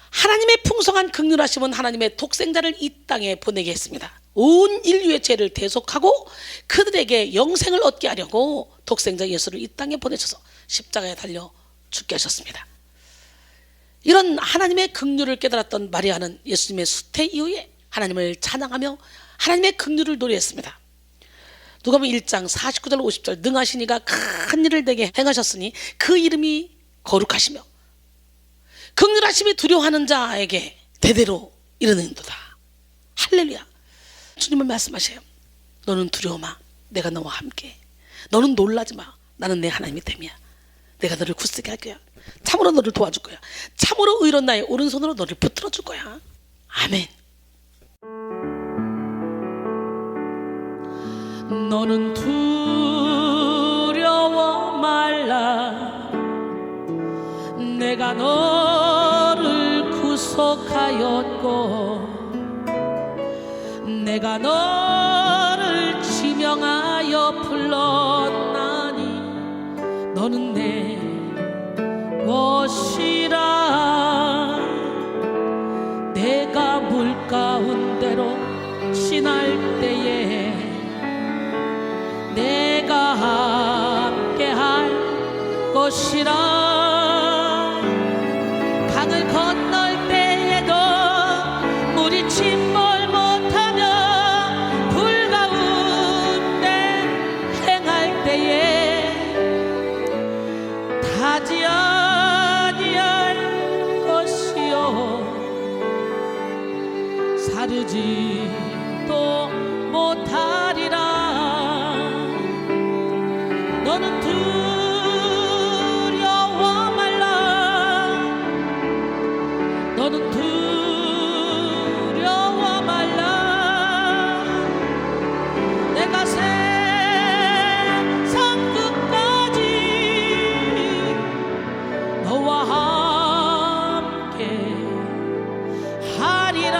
하나님의 풍성한 긍휼하심은 하나님의 독생자를 이 땅에 보내게 했습니다. 온 인류의 죄를 대속하고 그들에게 영생을 얻게 하려고 독생자 예수를 이 땅에 보내셔서 십자가에 달려 죽게 하셨습니다. 이런 하나님의 긍휼을 깨달았던 마리아는 예수님의 수태 이후에 하나님을 찬양하며 하나님의 긍휼을 노래했습니다. 누가복음 1장 49절 50절 능하신 이가 큰 일을 내게 행하셨으니 그 이름이 거룩하시며 긍휼하심이 두려워하는 자에게 대대로 이르는도다. 할렐루야. 주님은 말씀하세요. 너는 두려워 마. 내가 너와 함께. 너는 놀라지 마. 나는 내 하나님이 됨이야. 내가 너를 굳세게 할 거야. 참으로 너를 도와줄 거야. 참으로 의로운 나의 오른손으로 너를 붙들어 줄 거야. 아멘. 너는 두려워 말라. 내가 너를 구속하였고 내가 너를 지명하여 불렀나니 너는 내 것이라. 내가 물 가운데로 지날 때에 내가 함께할 것이라. 강을 건널 때에도 물이 침몰 못하며 불 가운데 행할 때에 타지 아니할 것이요 사르지도 못하리라. 너는 두려워 말라. 너는 두려워 말라. 내가 세상 끝까지 너와 함께 하리라.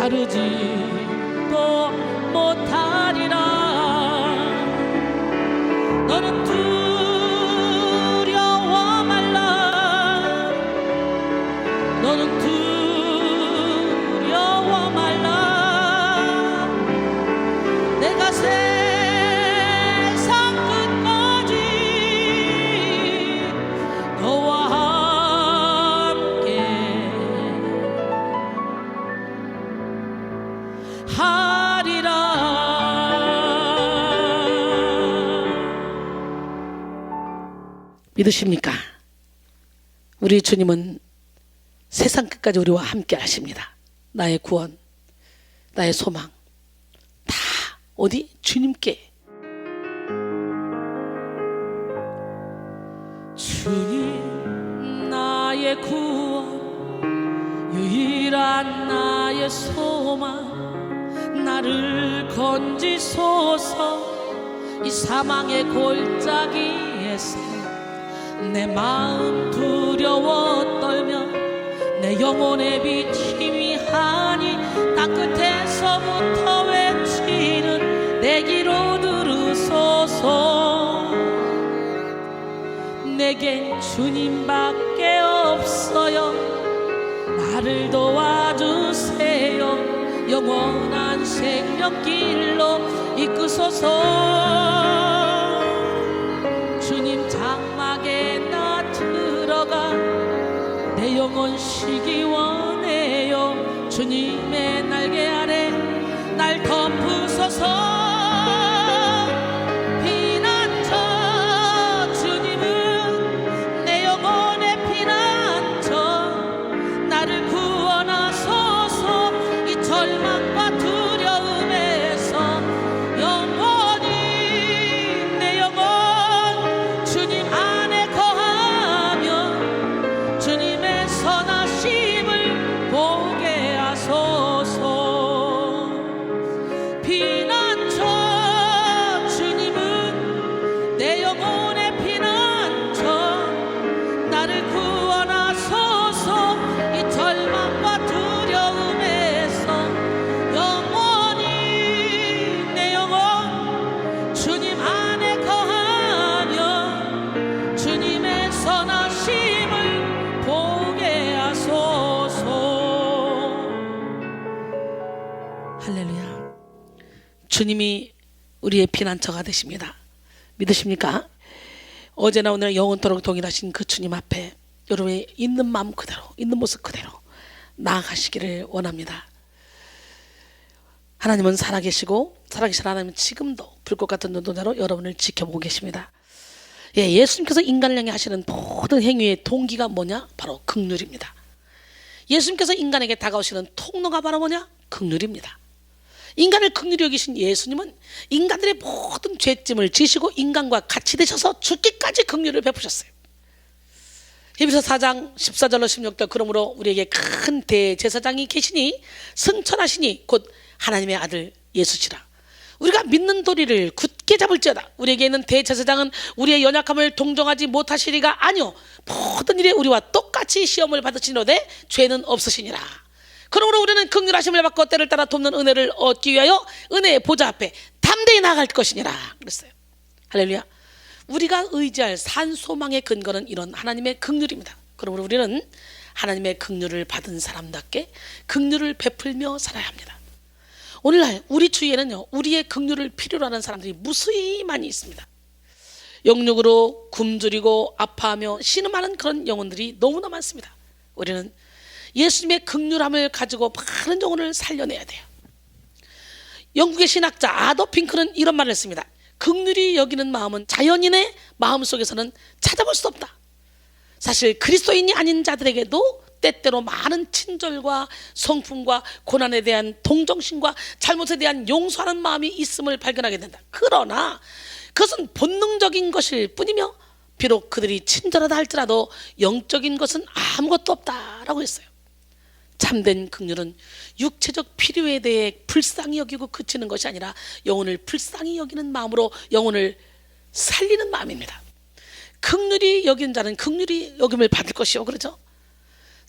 가르지도 못하리라. 너는 두려워 말라. 너는 두려워 말라. 내가 세상 끝까지 너와 함께 하리라. 믿으십니까? 우리 주님은 세상 끝까지 우리와 함께 하십니다. 나의 구원, 나의 소망 다 어디? 주님께. 주님 나의 구원, 유일한 나의 소망, 나를 건지소서. 이 사망의 골짜기에서 내 마음 두려워 떨며 내 영혼의 빛이 위하니 땅끝에서부터 외치는 내 기로 들으소서. 내겐 주님밖에 없어요. 나를 도와주세요. 영원한 생명길로 이끄소서. 주님 장막에 나 들어가 내 영혼 쉬기 원해요. 주님의 날개 아래 날 덮으소서. 피난처 주님은 내 영혼의 피난처. 나를 구원하소서. 이 절망과 두려움에서 영원히 내 영혼 주님 안에 거하며 주님의 선하심을 보게 하소서. 피난처 주님은 내 영혼의 피난처. 나를 구원하소서. 이 절망과 두려움에서 영원히 내 영혼 주님 안에 거하며 주님의 선하심을 보게 하소서. 할렐루야. 주님이 우리의 피난처가 되십니다. 믿으십니까? 어제나 오늘 영원토록 동일하신 그 주님 앞에 여러분의 있는 마음 그대로, 있는 모습 그대로 나아가시기를 원합니다. 하나님은 살아계시고 살아계신 하나님은 지금도 불꽃 같은 눈동자로 여러분을 지켜보고 계십니다. 예수님께서 인간을 향해 하시는 모든 행위의 동기가 뭐냐? 바로 긍휼입니다. 예수님께서 인간에게 다가오시는 통로가 바로 뭐냐? 긍휼입니다. 인간을 긍휼히 여기신 예수님은 인간들의 모든 죄짐을 지시고 인간과 같이 되셔서 죽기까지 긍휼을 베푸셨어요. 히브리서 4장 14절로 16절 그러므로 우리에게 큰 대제사장이 계시니 승천하시니 곧 하나님의 아들 예수시라. 우리가 믿는 도리를 굳게 잡을지어다. 우리에게 있는 대제사장은 우리의 연약함을 동정하지 못하시리가 아니요 모든 일에 우리와 똑같이 시험을 받으시노되 죄는 없으시니라. 그러므로 우리는 긍휼하심을 받고 때를 따라 돕는 은혜를 얻기 위하여 은혜의 보좌 앞에 담대히 나아갈 것이니라 그랬어요. 할렐루야. 우리가 의지할 산소망의 근거는 이런 하나님의 긍휼입니다. 그러므로 우리는 하나님의 긍휼을 받은 사람답게 긍휼을 베풀며 살아야 합니다. 오늘날 우리 주위에는요, 우리의 긍휼을 필요로 하는 사람들이 무수히 많이 있습니다. 영육으로 굶주리고 아파하며 신음하는 그런 영혼들이 너무나 많습니다. 우리는 예수님의 긍휼함을 가지고 많은 영혼을 살려내야 돼요. 영국의 신학자 아더 핑크는 이런 말을 했습니다. 긍휼히 여기는 마음은 자연인의 마음 속에서는 찾아볼 수 없다. 사실 그리스도인이 아닌 자들에게도 때때로 많은 친절과 성품과 고난에 대한 동정심과 잘못에 대한 용서하는 마음이 있음을 발견하게 된다. 그러나 그것은 본능적인 것일 뿐이며 비록 그들이 친절하다 할지라도 영적인 것은 아무것도 없다라고 했어요. 참된 긍휼은 육체적 필요에 대해 불쌍히 여기고 그치는 것이 아니라 영혼을 불쌍히 여기는 마음으로 영혼을 살리는 마음입니다. 긍휼히 여긴 자는 긍휼히 여김을 받을 것이요, 그러죠?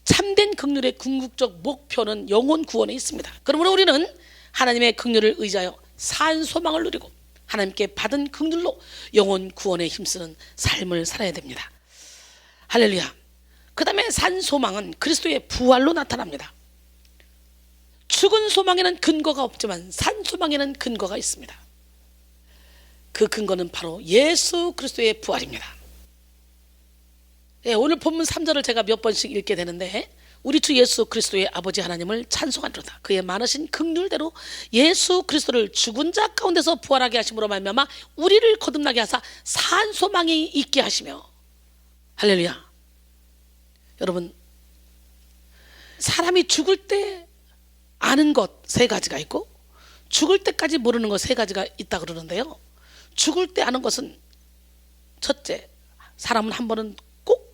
참된 긍휼의 궁극적 목표는 영혼 구원에 있습니다. 그러므로 우리는 하나님의 긍휼을 의지하여 산 소망을 누리고 하나님께 받은 긍휼로 영혼 구원에 힘쓰는 삶을 살아야 됩니다. 할렐루야. 그 다음에 산 소망은 그리스도의 부활로 나타납니다. 죽은 소망에는 근거가 없지만 산 소망에는 근거가 있습니다. 그 근거는 바로 예수 그리스도의 부활입니다. 오늘 본문 3절을 제가 몇 번씩 읽게 되는데, 우리 주 예수 그리스도의 아버지 하나님을 찬송하리로다. 그의 많으신 긍휼대로 예수 그리스도를 죽은 자 가운데서 부활하게 하심으로 말미암아 우리를 거듭나게 하사 산 소망이 있게 하시며. 할렐루야. 여러분, 사람이 죽을 때 아는 것 세 가지가 있고 죽을 때까지 모르는 것 세 가지가 있다 그러는데요, 죽을 때 아는 것은 첫째, 사람은 한 번은 꼭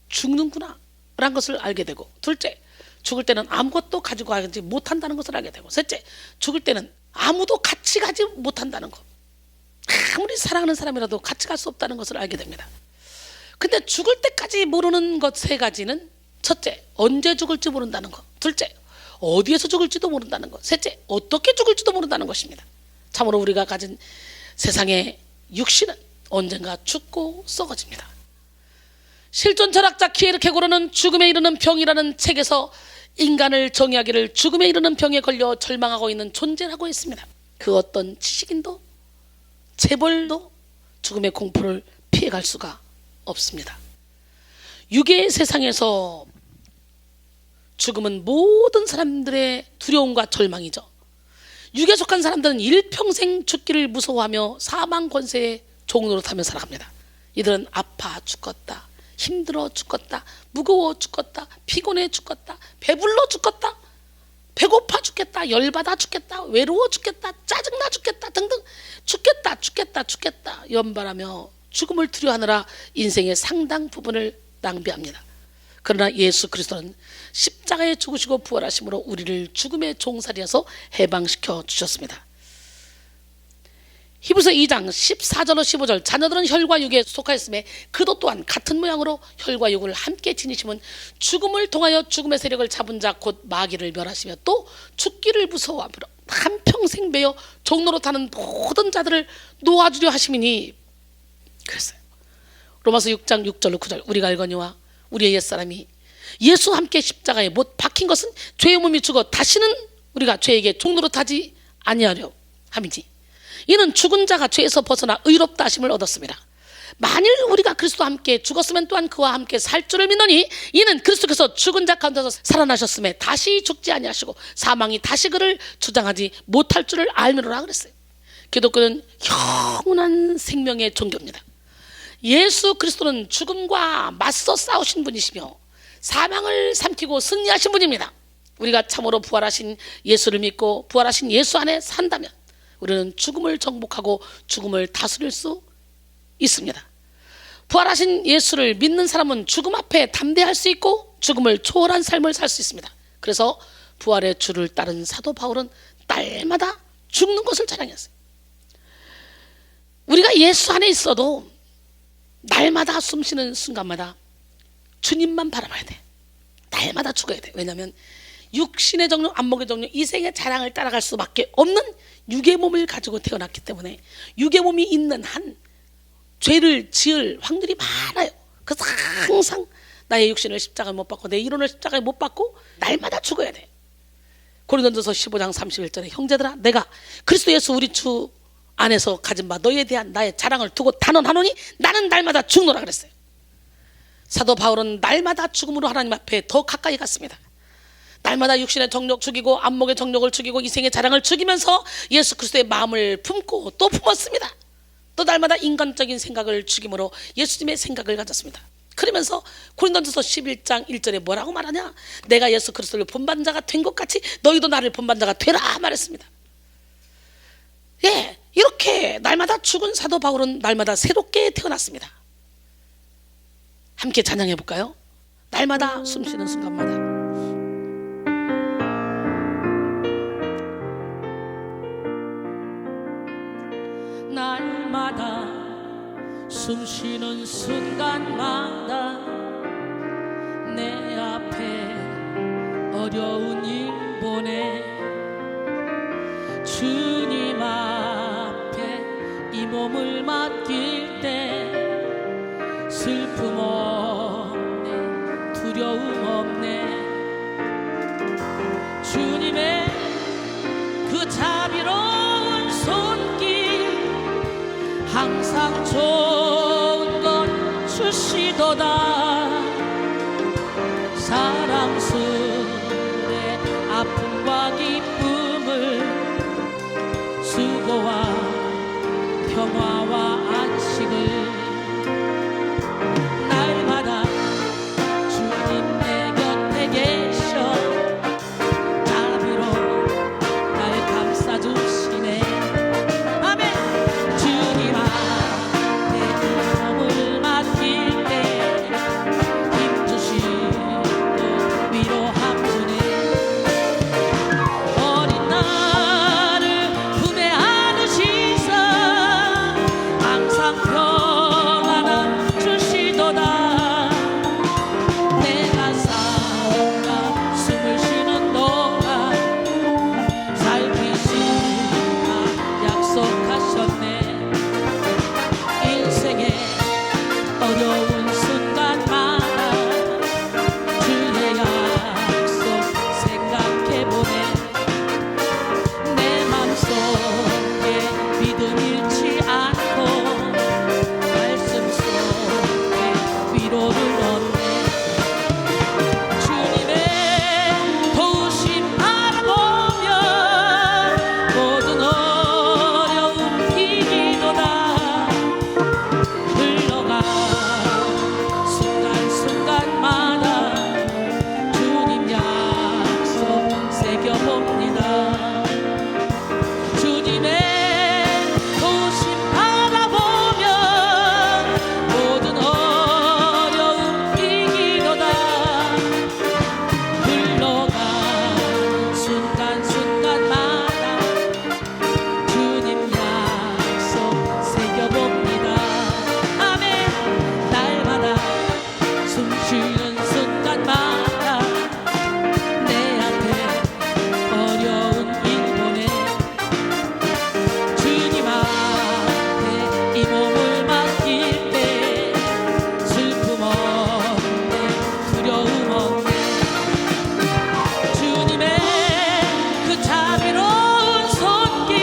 죽는구나 라는 것을 알게 되고, 둘째, 죽을 때는 아무것도 가지고 가지 못한다는 것을 알게 되고, 셋째, 죽을 때는 아무도 같이 가지 못한다는 것, 아무리 사랑하는 사람이라도 같이 갈 수 없다는 것을 알게 됩니다. 근데 죽을 때까지 모르는 것 세 가지는, 첫째, 언제 죽을지 모른다는 것, 둘째, 어디에서 죽을지도 모른다는 것, 셋째, 어떻게 죽을지도 모른다는 것입니다. 참으로 우리가 가진 세상의 육신은 언젠가 죽고 썩어집니다. 실존 철학자 키에르 케고르는 죽음에 이르는 병이라는 책에서 인간을 정의하기를 죽음에 이르는 병에 걸려 절망하고 있는 존재라고 했습니다. 그 어떤 지식인도 재벌도 죽음의 공포를 피해갈 수가 없습니다. 육의 세상에서 죽음은 모든 사람들의 두려움과 절망이죠. 육에 속한 사람들은 일평생 죽기를 무서워하며 사망 권세의 종로로 타며 살아갑니다. 이들은 아파 죽겠다, 힘들어 죽겠다, 무거워 죽겠다, 피곤해 죽겠다, 배불러 죽겠다, 배고파 죽겠다, 열받아 죽겠다, 외로워 죽겠다, 짜증나 죽겠다 등등 죽겠다 연발하며 죽음을 두려워하느라 인생의 상당 부분을 낭비합니다. 그러나 예수 그리스도는 십자가에 죽으시고 부활하심으로 우리를 죽음의 종살이에서 해방시켜 주셨습니다. 히브리서 2장 14절로 15절, 자녀들은 혈과 육에 속하였음에 그도 또한 같은 모양으로 혈과 육을 함께 지니심은 죽음을 통하여 죽음의 세력을 잡은 자 곧 마귀를 멸하시며 또 죽기를 무서워하므로 한평생 매여 종로로 타는 모든 자들을 놓아주려 하심이니 그랬어요. 로마서 6장 6절로 9절, 우리가 알거니와 우리의 옛사람이 예수와 함께 십자가에 못 박힌 것은 죄의 몸이 죽어 다시는 우리가 죄에게 종로로 타지 아니하려 함이지, 이는 죽은 자가 죄에서 벗어나 의롭다 하심을 얻었습니다. 만일 우리가 그리스도와 함께 죽었으면 또한 그와 함께 살 줄을 믿노니, 이는 그리스도께서 죽은 자 가운데서 살아나셨음에 다시 죽지 아니하시고 사망이 다시 그를 주장하지 못할 줄을 알미로라 그랬어요. 기독교는 영원한 생명의 종교입니다. 예수 그리스도는 죽음과 맞서 싸우신 분이시며 사망을 삼키고 승리하신 분입니다. 우리가 참으로 부활하신 예수를 믿고 부활하신 예수 안에 산다면 우리는 죽음을 정복하고 죽음을 다스릴 수 있습니다. 부활하신 예수를 믿는 사람은 죽음 앞에 담대할 수 있고 죽음을 초월한 삶을 살 수 있습니다. 그래서 부활의 주를 따른 사도 바울은 날마다 죽는 것을 자랑했어요. 우리가 예수 안에 있어도 날마다 숨쉬는 순간마다 주님만 바라봐야 돼. 날마다 죽어야 돼. 왜냐하면 육신의 정령, 안목의 정령, 이생의 자랑을 따라갈 수밖에 없는 육의 몸을 가지고 태어났기 때문에 육의 몸이 있는 한 죄를 지을 확률이 많아요. 그래서 항상 나의 육신을 십자가에 못 박고 내 이론을 십자가에 못 박고 날마다 죽어야 돼. 고린도전서 15장 31절에 형제들아, 내가 그리스도 예수 우리 주 안에서 가진 바 너희에 대한 나의 자랑을 두고 단언하노니 나는 날마다 죽노라 그랬어요. 사도 바울은 날마다 죽음으로 하나님 앞에 더 가까이 갔습니다. 날마다 육신의 정욕 죽이고 안목의 정욕을 죽이고 이생의 자랑을 죽이면서 예수 그리스도의 마음을 품고 또 품었습니다. 또 날마다 인간적인 생각을 죽임으로 예수님의 생각을 가졌습니다. 그러면서 고린도전서 11장 1절에 뭐라고 말하냐, 내가 예수 그리스도를 본받는 자가 된 것 같이 너희도 나를 본받는 자가 되라 말했습니다. 예, 이렇게 날마다 죽은 사도 바울은 날마다 새롭게 태어났습니다. 함께 찬양해 볼까요? 날마다 숨쉬는 순간마다. 날마다 숨쉬는 순간마다 내 앞에 어려운 일본에 주님 앞에 이 몸을 맡길 때 슬픔 없네, 두려움 없네. 주님의 그 자비로운 손길 항상 좋은 것 주시도다. 사랑스레 아픔과 기쁨을 수고와 평화와 안식을 날마다 주님 내 곁에 계셔 자비로 날 감싸주시네. 아멘. 주님 앞에 이 몸을 맡길 때 힘주시고 위로함 주네. 어린 나를 품에 안으시사 항상 평안함 주시도다. 내가 살아 숨을 쉬는 동안 살피시라 약속하셨네. 인생의 어려운 순간마다 주의 약속 생각해보네. 내 맘속에 믿음 잃지 않고 말씀 속에 위로를 얻네. 주님의 도우심 바라보며 모든 어려움 이기도다. 흘러가 순간순간마다 주님 약속 새겨봅니다. 주님의 도우심 바라보며 모든 어려움 이기도다. 흘러가는 순간순간마다 주님 약속 새겨봅니다. 아멘. 날마다 숨쉬는 순간마다 내 앞에 어려운 일본에 주님 앞에 이 몸을 맡길 때 슬픔 없네, 두려움 없네. 주님의 그 자비로운 손길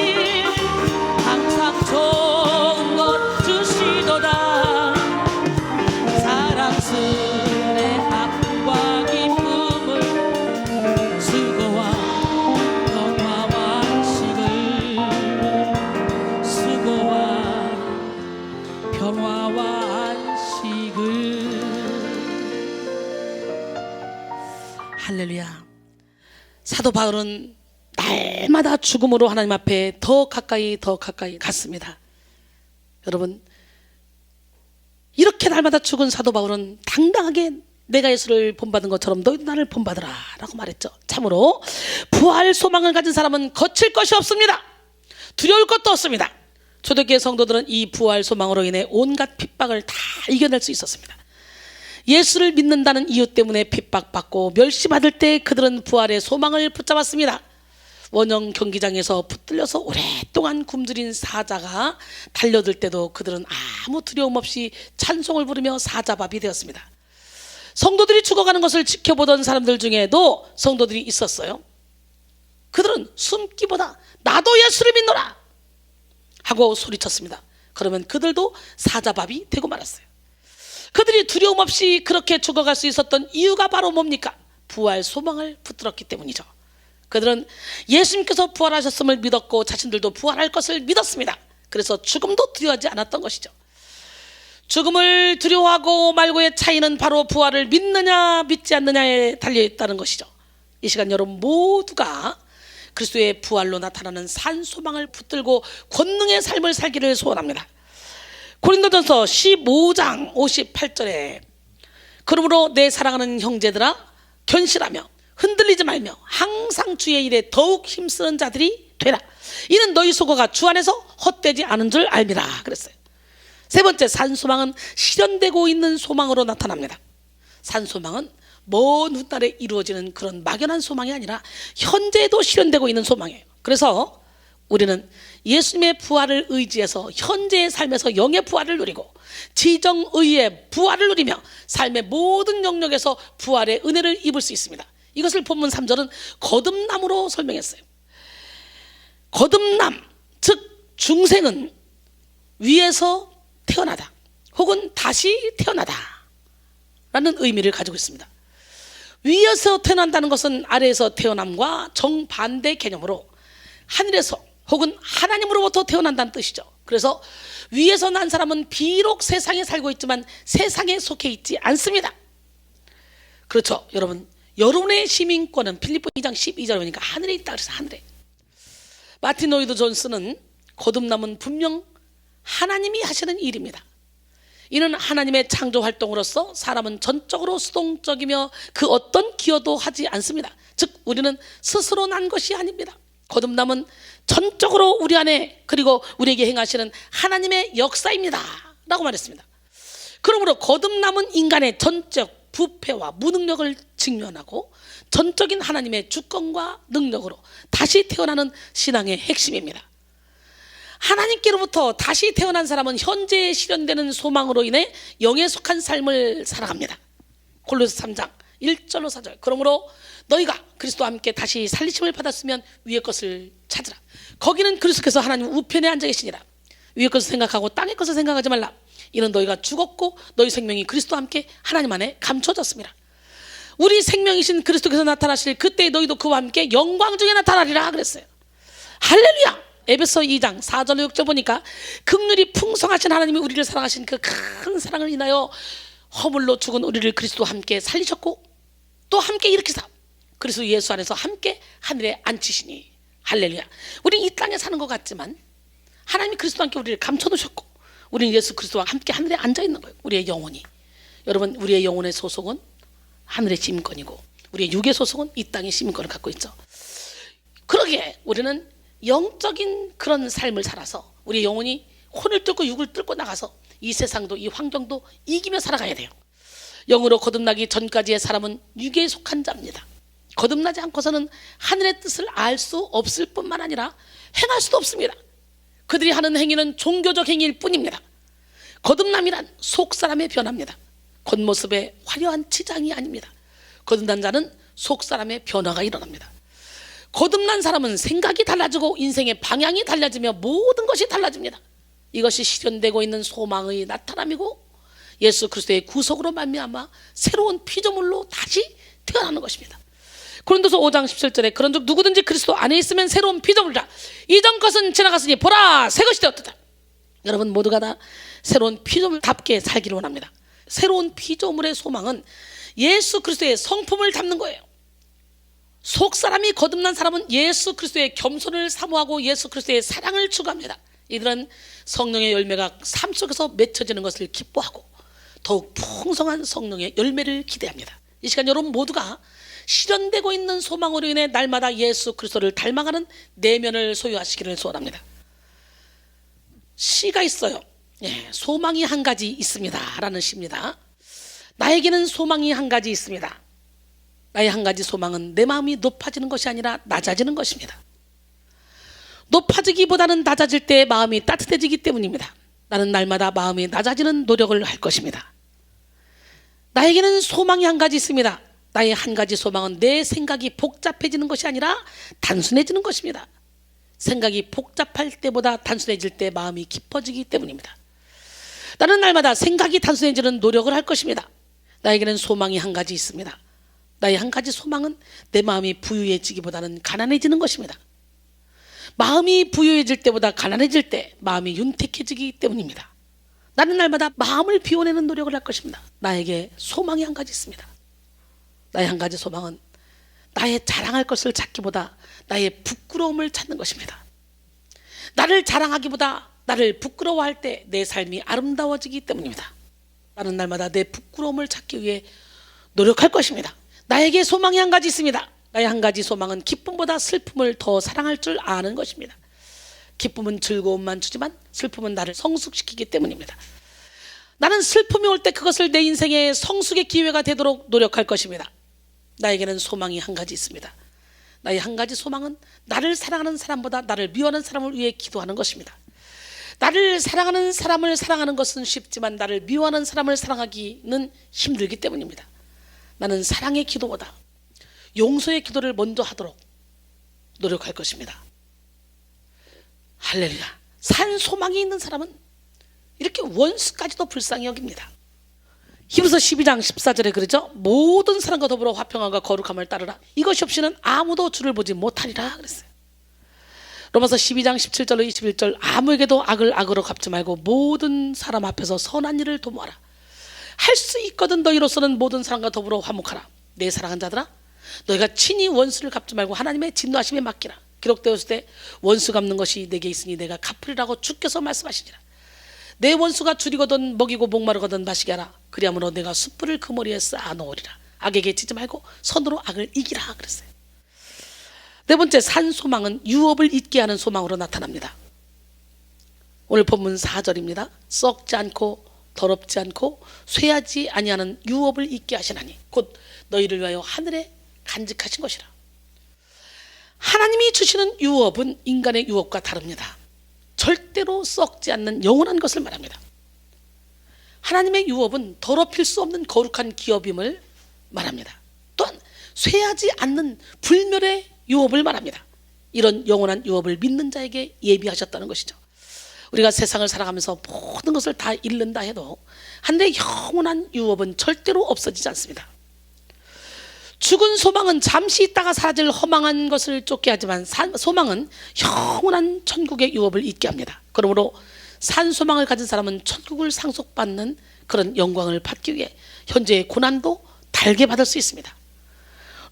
항상 좋은 것 주시도다. 사랑스레 아픔과 기쁨을 수고와 평화와 안식을 수고와 평화와 안식을. 할렐루야. 사도 바울은 날마다 죽음으로 하나님 앞에 더 가까이 갔습니다. 여러분, 이렇게 날마다 죽은 사도 바울은 당당하게 내가 예수를 본받은 것처럼 너희도 나를 본받으라 라고 말했죠. 참으로 부활 소망을 가진 사람은 거칠 것이 없습니다. 두려울 것도 없습니다. 초대교회 성도들은 이 부활 소망으로 인해 온갖 핍박을 다 이겨낼 수 있었습니다. 예수를 믿는다는 이유 때문에 핍박받고 멸시받을 때 그들은 부활의 소망을 붙잡았습니다. 원형 경기장에서 붙들려서 오랫동안 굶주린 사자가 달려들 때도 그들은 아무 두려움 없이 찬송을 부르며 사자밥이 되었습니다. 성도들이 죽어가는 것을 지켜보던 사람들 중에도 성도들이 있었어요. 그들은 숨기보다 나도 예수를 믿노라 하고 소리쳤습니다. 그러면 그들도 사자밥이 되고 말았어요. 그들이 두려움 없이 그렇게 죽어갈 수 있었던 이유가 바로 뭡니까? 부활 소망을 붙들었기 때문이죠. 그들은 예수님께서 부활하셨음을 믿었고 자신들도 부활할 것을 믿었습니다. 그래서 죽음도 두려워하지 않았던 것이죠. 죽음을 두려워하고 말고의 차이는 바로 부활을 믿느냐 믿지 않느냐에 달려있다는 것이죠. 이 시간 여러분 모두가 그리스도의 부활로 나타나는 산소망을 붙들고 권능의 삶을 살기를 소원합니다. 고린도전서 15장 58절에 그러므로 내 사랑하는 형제들아 견실하며 흔들리지 말며 항상 주의 일에 더욱 힘쓰는 자들이 되라. 이는 너희 소거가 주 안에서 헛되지 않은 줄 알미라 그랬어요. 세 번째, 산소망은 실현되고 있는 소망으로 나타납니다. 산소망은 먼 훗날에 이루어지는 그런 막연한 소망이 아니라 현재에도 실현되고 있는 소망이에요. 그래서 우리는 예수님의 부활을 의지해서 현재의 삶에서 영의 부활을 누리고 지정의의 부활을 누리며 삶의 모든 영역에서 부활의 은혜를 입을 수 있습니다. 이것을 본문 3절은 거듭남으로 설명했어요. 거듭남, 즉 중생은 위에서 태어나다 혹은 다시 태어나다 라는 의미를 가지고 있습니다. 위에서 태어난다는 것은 아래에서 태어남과 정반대 개념으로 하늘에서 혹은 하나님으로부터 태어난다는 뜻이죠. 그래서 위에서 난 사람은 비록 세상에 살고 있지만 세상에 속해 있지 않습니다. 그렇죠. 여러분의 시민권은 필리포 2장 12절에 보니까 하늘에 있다 그래서 하늘에. 마틴 로이드 존스는 거듭남은 분명 하나님이 하시는 일입니다. 이는 하나님의 창조 활동으로서 사람은 전적으로 수동적이며 그 어떤 기여도 하지 않습니다. 즉 우리는 스스로 난 것이 아닙니다. 거듭남은 전적으로 우리 안에 그리고 우리에게 행하시는 하나님의 역사입니다 라고 말했습니다. 그러므로 거듭남은 인간의 전적 부패와 무능력을 직면하고 전적인 하나님의 주권과 능력으로 다시 태어나는 신앙의 핵심입니다. 하나님께로부터 다시 태어난 사람은 현재에 실현되는 소망으로 인해 영에 속한 삶을 살아갑니다. 골로새 3장 1절로 4절. 그러므로 너희가 그리스도와 함께 다시 살리심을 받았으면 위의 것을 찾으라. 거기는 그리스도께서 하나님 우편에 앉아 계시니라. 위의 것을 생각하고 땅의 것을 생각하지 말라. 이는 너희가 죽었고 너희 생명이 그리스도와 함께 하나님 안에 감춰졌습니다. 우리 생명이신 그리스도께서 나타나실 그때 너희도 그와 함께 영광 중에 나타나리라 그랬어요. 할렐루야. 에베소 2장 4절 6절 보니까 긍휼이 풍성하신 하나님이 우리를 사랑하신 그 큰 사랑을 인하여 허물로 죽은 우리를 그리스도와 함께 살리셨고 또 함께 일으키사 그리스도 예수 안에서 함께 하늘에 앉히시니. 할렐루야. 우리는 이 땅에 사는 것 같지만 하나님이 그리스도와 함께 우리를 감춰놓으셨고 우리는 예수 그리스도와 함께 하늘에 앉아있는 거예요. 우리의 영혼이. 여러분 우리의 영혼의 소속은 하늘의 시민권이고 우리의 육의 소속은 이 땅의 시민권을 갖고 있죠. 그러기에 우리는 영적인 그런 삶을 살아서 우리 영혼이 혼을 뚫고 육을 뚫고 나가서 이 세상도 이 환경도 이기며 살아가야 돼요. 영으로 거듭나기 전까지의 사람은 육에 속한 자입니다. 거듭나지 않고서는 하늘의 뜻을 알 수 없을 뿐만 아니라 행할 수도 없습니다. 그들이 하는 행위는 종교적 행위일 뿐입니다. 거듭남이란 속사람의 변화입니다. 겉모습의 화려한 치장이 아닙니다. 거듭난 자는 속사람의 변화가 일어납니다. 거듭난 사람은 생각이 달라지고 인생의 방향이 달라지며 모든 것이 달라집니다. 이것이 실현되고 있는 소망의 나타남이고 예수 그리스도의 구속으로 말미암아 새로운 피조물로 다시 태어나는 것입니다. 고린도서 5장 17절에 그런즉 누구든지 그리스도 안에 있으면 새로운 피조물이라. 이전 것은 지나갔으니 보라 새 것이 되었다. 여러분 모두가 다 새로운 피조물답게 살기를 원합니다. 새로운 피조물의 소망은 예수 그리스도의 성품을 담는 거예요. 속사람이 거듭난 사람은 예수 그리스도의 겸손을 사모하고 예수 그리스도의 사랑을 추구합니다. 이들은 성령의 열매가 삶 속에서 맺혀지는 것을 기뻐하고 더욱 풍성한 성령의 열매를 기대합니다. 이 시간 여러분 모두가 실현되고 있는 소망으로 인해 날마다 예수 그리스도를 닮아가는 내면을 소유하시기를 소원합니다. 시가 있어요. 소망이 한 가지 있습니다 라는 시입니다. 나에게는 소망이 한 가지 있습니다. 나의 한 가지 소망은 내 마음이 높아지는 것이 아니라 낮아지는 것입니다. 높아지기보다는 낮아질 때 마음이 따뜻해지기 때문입니다. 나는 날마다 마음이 낮아지는 노력을 할 것입니다. 나에게는 소망이 한 가지 있습니다. 나의 한 가지 소망은 내 생각이 복잡해지는 것이 아니라 단순해지는 것입니다. 생각이 복잡할 때보다 단순해질 때 마음이 깊어지기 때문입니다. 나는 날마다 생각이 단순해지는 노력을 할 것입니다. 나에게는 소망이 한 가지 있습니다. 나의 한 가지 소망은 내 마음이 부유해지기보다는 가난해지는 것입니다. 마음이 부유해질 때보다 가난해질 때 마음이 윤택해지기 때문입니다. 나는 날마다 마음을 비워내는 노력을 할 것입니다. 나에게 소망이 한 가지 있습니다. 나의 한 가지 소망은 나의 자랑할 것을 찾기보다 나의 부끄러움을 찾는 것입니다. 나를 자랑하기보다 나를 부끄러워할 때 내 삶이 아름다워지기 때문입니다. 나는 날마다 내 부끄러움을 찾기 위해 노력할 것입니다. 나에게 소망이 한 가지 있습니다. 나의 한 가지 소망은 기쁨보다 슬픔을 더 사랑할 줄 아는 것입니다. 기쁨은 즐거움만 주지만 슬픔은 나를 성숙시키기 때문입니다. 나는 슬픔이 올 때 그것을 내 인생의 성숙의 기회가 되도록 노력할 것입니다. 나에게는 소망이 한 가지 있습니다. 나의 한 가지 소망은 나를 사랑하는 사람보다 나를 미워하는 사람을 위해 기도하는 것입니다. 나를 사랑하는 사람을 사랑하는 것은 쉽지만 나를 미워하는 사람을 사랑하기는 힘들기 때문입니다. 나는 사랑의 기도보다 용서의 기도를 먼저 하도록 노력할 것입니다. 할렐루야. 산 소망이 있는 사람은 이렇게 원수까지도 불쌍히 여깁니다. 히브리서 12장 14절에 그러죠. 모든 사람과 더불어 화평함과 거룩함을 따르라. 이것이 없이는 아무도 주를 보지 못하리라 그랬어요. 로마서 12장 17절로 21절 아무에게도 악을 악으로 갚지 말고 모든 사람 앞에서 선한 일을 도모하라. 할 수 있거든 너희로서는 모든 사람과 더불어 화목하라. 내 사랑하는 자들아 너희가 친히 원수를 갚지 말고 하나님의 진노하심에 맡기라. 기록되었을 때 원수 갚는 것이 내게 있으니 내가 갚으리라고 주께서 말씀하시니라. 내 원수가 줄이거든 먹이고 목마르거든 마시게 하라. 그리하므로 내가 숯불을 그 머리에 쌓아 놓으리라. 악에게 찌지 말고 선으로 악을 이기라 그랬어요. 네 번째, 산 소망은 유업을 잊게 하는 소망으로 나타납니다. 오늘 본문 4절입니다. 썩지 않고 더럽지 않고 쇠하지 아니하는 유업을 잊게 하시나니 곧 너희를 위하여 하늘에 간직하신 것이라. 하나님이 주시는 유업은 인간의 유업과 다릅니다. 절대로 썩지 않는 영원한 것을 말합니다. 하나님의 유업은 더럽힐 수 없는 거룩한 기업임을 말합니다. 또한 쇠하지 않는 불멸의 유업을 말합니다. 이런 영원한 유업을 믿는 자에게 예비하셨다는 것이죠. 우리가 세상을 살아가면서 모든 것을 다 잃는다 해도 하늘의 영원한 유업은 절대로 없어지지 않습니다. 죽은 소망은 잠시 있다가 사라질 허망한 것을 쫓게 하지만 소망은 영원한 천국의 유업을 잊게 합니다. 그러므로 산 소망을 가진 사람은 천국을 상속받는 그런 영광을 받기 위해 현재의 고난도 달게 받을 수 있습니다.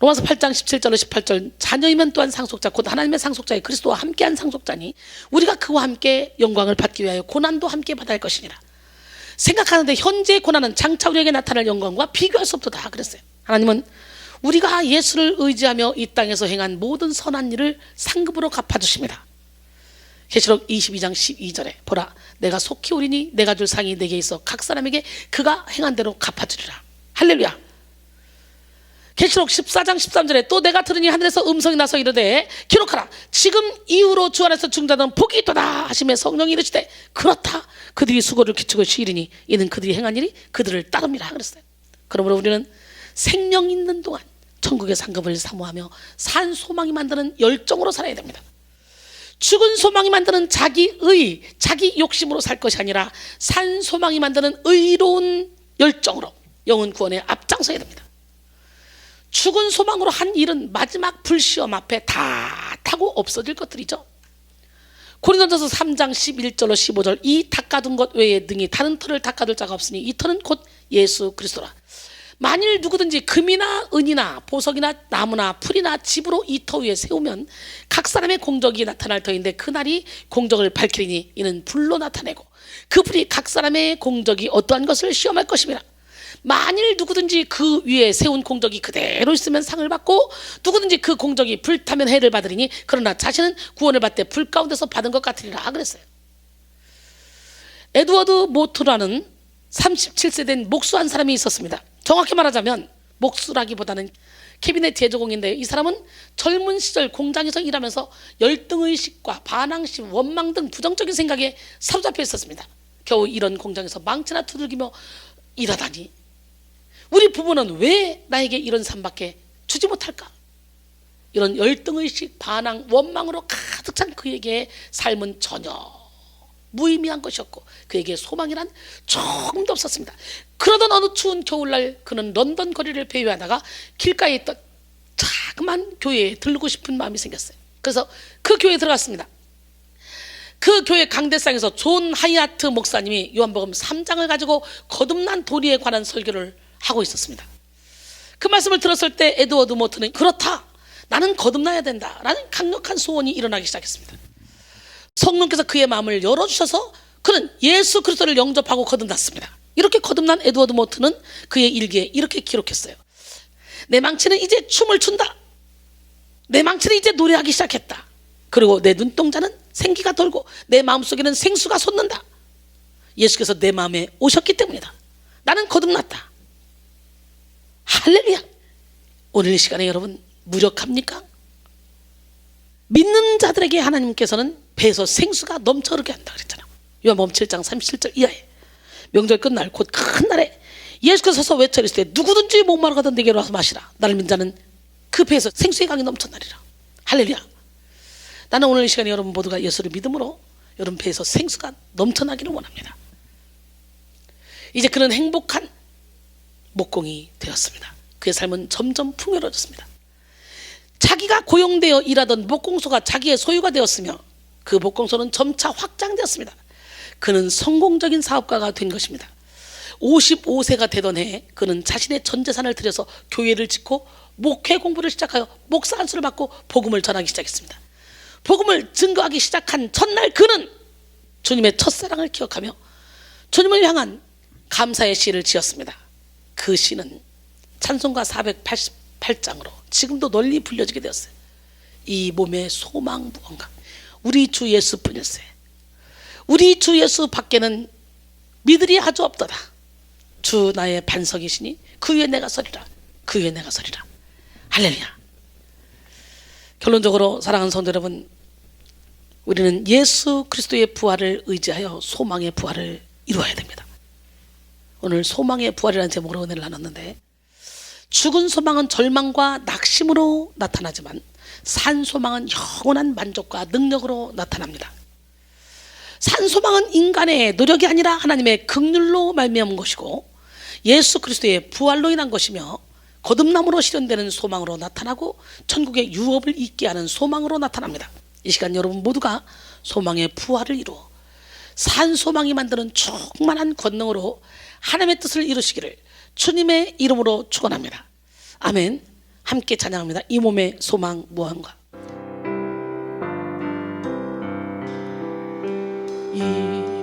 로마서 8장 17절로 18절 자녀이면 또한 상속자 곧 하나님의 상속자의 그리스도와 함께한 상속자니 우리가 그와 함께 영광을 받기 위하여 고난도 함께 받아야 할 것이니라. 생각하는데 현재의 고난은 장차 우리에게 나타날 영광과 비교할 수 없도다 그랬어요. 하나님은 우리가 예수를 의지하며 이 땅에서 행한 모든 선한 일을 상급으로 갚아주십니다. 계시록 22장 12절에 보라 내가 속히 오리니 내가 줄 상이 내게 있어 각 사람에게 그가 행한 대로 갚아주리라. 할렐루야. 계시록 14장 13절에 또 내가 들으니 하늘에서 음성이 나서 이르되 기록하라 지금 이후로 주 안에서 중자는 복이 있도다 하시며 성령이 이르시되 그렇다 그들이 수고를 기치고 쉬리니 이는 그들이 행한 일이 그들을 따릅니다 그랬어요. 그러므로 우리는 생명 있는 동안 천국의 상급을 사모하며 산 소망이 만드는 열정으로 살아야 됩니다. 죽은 소망이 만드는 자기의 자기 욕심으로 살 것이 아니라 산 소망이 만드는 의로운 열정으로 영혼 구원에 앞장서야 됩니다. 죽은 소망으로 한 일은 마지막 불시험 앞에 다 타고 없어질 것들이죠. 고린도전서 3장 11절로 15절 이 닦아둔 것 외에 능히 다른 터를 닦아둘 자가 없으니 이 터는 곧 예수 그리스도라. 만일 누구든지 금이나 은이나 보석이나 나무나 풀이나 집으로 이 터 위에 세우면 각 사람의 공적이 나타날 터인데 그날이 공적을 밝히리니 이는 불로 나타내고 그 불이 각 사람의 공적이 어떠한 것을 시험할 것입니다. 만일 누구든지 그 위에 세운 공적이 그대로 있으면 상을 받고 누구든지 그 공적이 불타면 해를 받으리니 그러나 자신은 구원을 받되 불 가운데서 받은 것 같으리라 그랬어요. 에드워드 모트라는 37세 된 목수한 사람이 있었습니다. 정확히 말하자면 목수라기보다는 캐비넷 제조공인데 이 사람은 젊은 시절 공장에서 일하면서 열등의식과 반항심, 원망 등 부정적인 생각에 사로잡혀 있었습니다. 겨우 이런 공장에서 망치나 두들기며 일하다니 우리 부모는 왜 나에게 이런 삶밖에 주지 못할까? 이런 열등의식, 반항, 원망으로 가득 찬 그에게의 삶은 전혀 무의미한 것이었고 그에게 소망이란 조금도 없었습니다. 그러던 어느 추운 겨울날 그는 런던 거리를 배회하다가 길가에 있던 자그만 교회에 들르고 싶은 마음이 생겼어요. 그래서 그 교회에 들어갔습니다. 그 교회 강대상에서 존 하이아트 목사님이 요한복음 3장을 가지고 거듭난 도리에 관한 설교를 하고 있었습니다. 그 말씀을 들었을 때 에드워드 모트는 그렇다 나는 거듭나야 된다 라는 강력한 소원이 일어나기 시작했습니다. 성령께서 그의 마음을 열어주셔서 그는 예수 그리스도를 영접하고 거듭났습니다. 이렇게 거듭난 에드워드 모트는 그의 일기에 이렇게 기록했어요. 내 망치는 이제 춤을 춘다. 내 망치는 이제 노래하기 시작했다. 그리고 내 눈동자는 생기가 돌고 내 마음속에는 생수가 솟는다. 예수께서 내 마음에 오셨기 때문이다. 나는 거듭났다. 할렐루야. 오늘 이 시간에 여러분 무력합니까? 믿는 자들에게 하나님께서는 배에서 생수가 넘쳐 흐르게 한다 그랬잖아요. 요한복음 7장 37절 이하에 명절 끝날 곧 큰 날에 예수께서 서서 외쳐 이르시되 누구든지 목마르거든 내게로 와서 마시라. 나를 믿는 자는 그 배에서 생수의 강이 넘쳐나리라. 할렐루야. 나는 오늘 이 시간에 여러분 모두가 예수를 믿음으로 여러분 배에서 생수가 넘쳐나기를 원합니다. 이제 그는 행복한 목공이 되었습니다. 그의 삶은 점점 풍요로워졌습니다. 자기가 고용되어 일하던 목공소가 자기의 소유가 되었으며 그 목공소는 점차 확장되었습니다. 그는 성공적인 사업가가 된 것입니다. 55세가 되던 해에 그는 자신의 전 재산을 들여서 교회를 짓고 목회 공부를 시작하여 목사 안수를 받고 복음을 전하기 시작했습니다. 복음을 증거하기 시작한 첫날 그는 주님의 첫사랑을 기억하며 주님을 향한 감사의 시를 지었습니다. 그 시는 찬송가 488장으로 지금도 널리 불려지게 되었어요. 이 몸의 소망 무언가 우리 주 예수뿐일세. 우리 주 예수 밖에는 믿으리 아주 없도다. 주 나의 반석이시니 그 위에 내가 서리라. 그 위에 내가 서리라. 할렐루야. 결론적으로 사랑하는 성도 여러분, 우리는 예수 그리스도의 부활을 의지하여 소망의 부활을 이루어야 됩니다. 오늘 소망의 부활이라는 제목으로 은혜를 나눴는데, 죽은 소망은 절망과 낙심으로 나타나지만 산 소망은 영원한 만족과 능력으로 나타납니다. 산 소망은 인간의 노력이 아니라 하나님의 긍휼로 말미암은 것이고 예수 그리스도의 부활로 인한 것이며 거듭남으로 실현되는 소망으로 나타나고 천국의 유업을 잊게 하는 소망으로 나타납니다. 이 시간 여러분 모두가 소망의 부활을 이루어 산 소망이 만드는 충만한 권능으로 하나님의 뜻을 이루시기를 주님의 이름으로 축원합니다. 아멘. 함께 찬양합니다. 이 몸의 소망 무언가. 이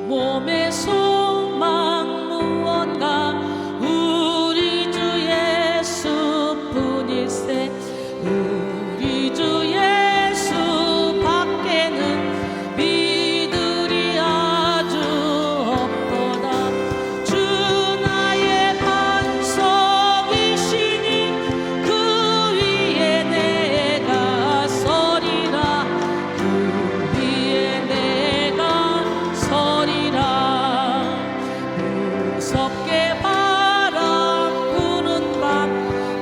몸의 소망 무언가 우리 주 예수뿐일세. 우리 주 예수 밖에는 믿으리 아주 없도다. 주 나의 반석이시니 그 위에 내가 서리라. 그 위에 내가 서리라. 무섭게 바람 부는 밤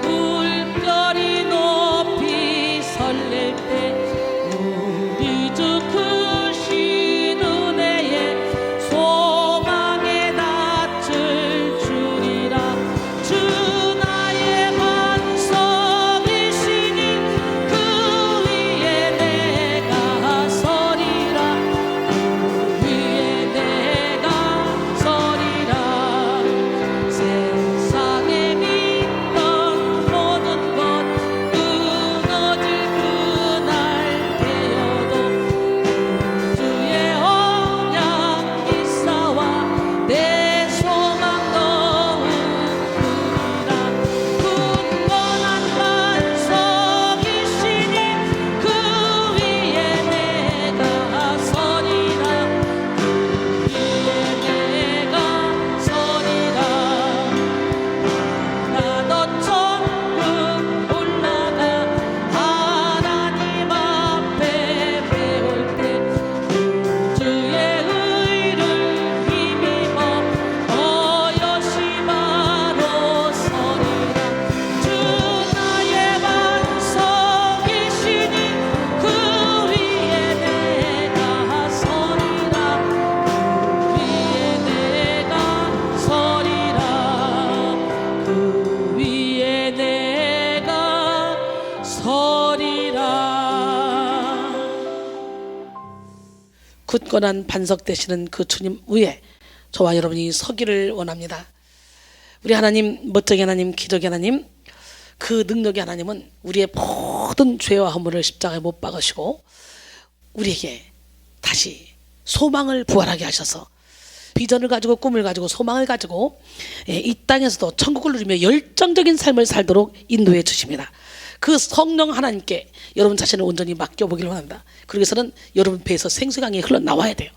물결이 높이 설렐 때 우리 주 크신 은혜에 소망의 낯을 주리라. 주 나의 반석이시니 그 위에 내가 서리라. 그 위에 내가 서리라. 세상에 믿던 모든 것 끊어질 그날 되어도 주의 언약 기사와 내 소망 너우리라. 굳건한 반석이시니 그 위에 내가 서리라. 그 위에 내가 서리라. 나도 천국 올라가 하나님 앞에 배울 때 주의 의를 힘입어 어여시마로 서리라. 주 나의 반석이시니 그 위에 내가 서리라. 그 위에 내가 서리라. 그 위에 내가 서리라. 굳건한 반석 되시는 그 주님 위에 저와 여러분이 서기를 원합니다. 우리 하나님, 멋쟁이 하나님, 기적의 하나님, 그 능력의 하나님은 우리의 모든 죄와 허물을 십자가에 못 박으시고 우리에게 다시 소망을 부활하게 하셔서 비전을 가지고 꿈을 가지고 소망을 가지고 이 땅에서도 천국을 누리며 열정적인 삶을 살도록 인도해 주십니다. 그 성령 하나님께 여러분 자신을 온전히 맡겨보기를 원합니다. 그러기 위해서는 여러분 배에서 생수강이 흘러나와야 돼요.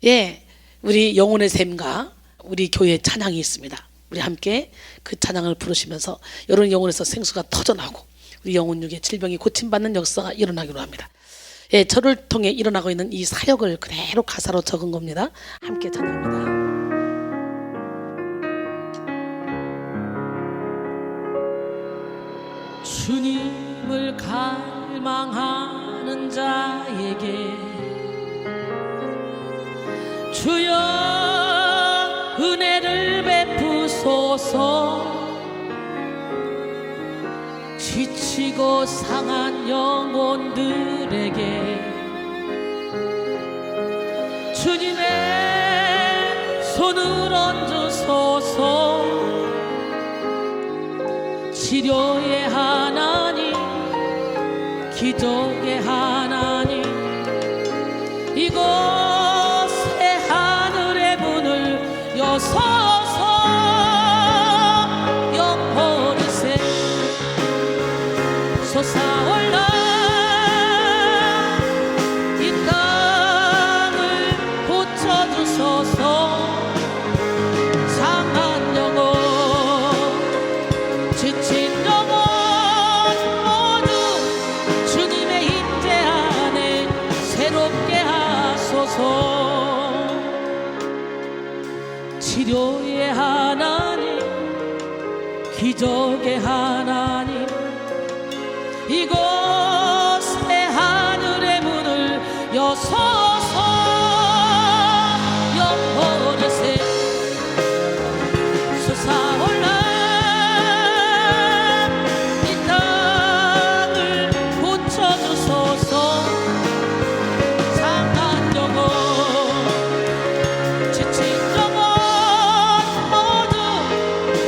예, 우리 영혼의 샘과 우리 교회 찬양이 있습니다. 우리 함께 그 찬양을 부르시면서 여러분 영혼에서 생수가 터져나오고 우리 영혼 육의 질병이 고침받는 역사가 일어나기로 합니다. 예, 저를 통해 일어나고 있는 이 사역을 그대로 가사로 적은 겁니다. 함께 찬양합니다. 주님을 갈망하는 자에게 주여 은혜를 베푸소서. 지치고 상한 영혼들에게 주님의 손을 얹으소서. 치료의 하나님, 기적의 하나님, 이곳에 하늘의 문을 여소서. 영혼의 샘 솟아올라 이 땅을 고쳐주소서. 상한 영혼, 지친 영혼 모두 주님의 임재 안에 새롭게 하소서. 치료의 하나님, 기적의 하나님, 이곳에 하늘의 문을 여소서. 영혼의 샘 솟아올라 이 땅을 고쳐주소서. 상한 영혼, 지친 영혼 모두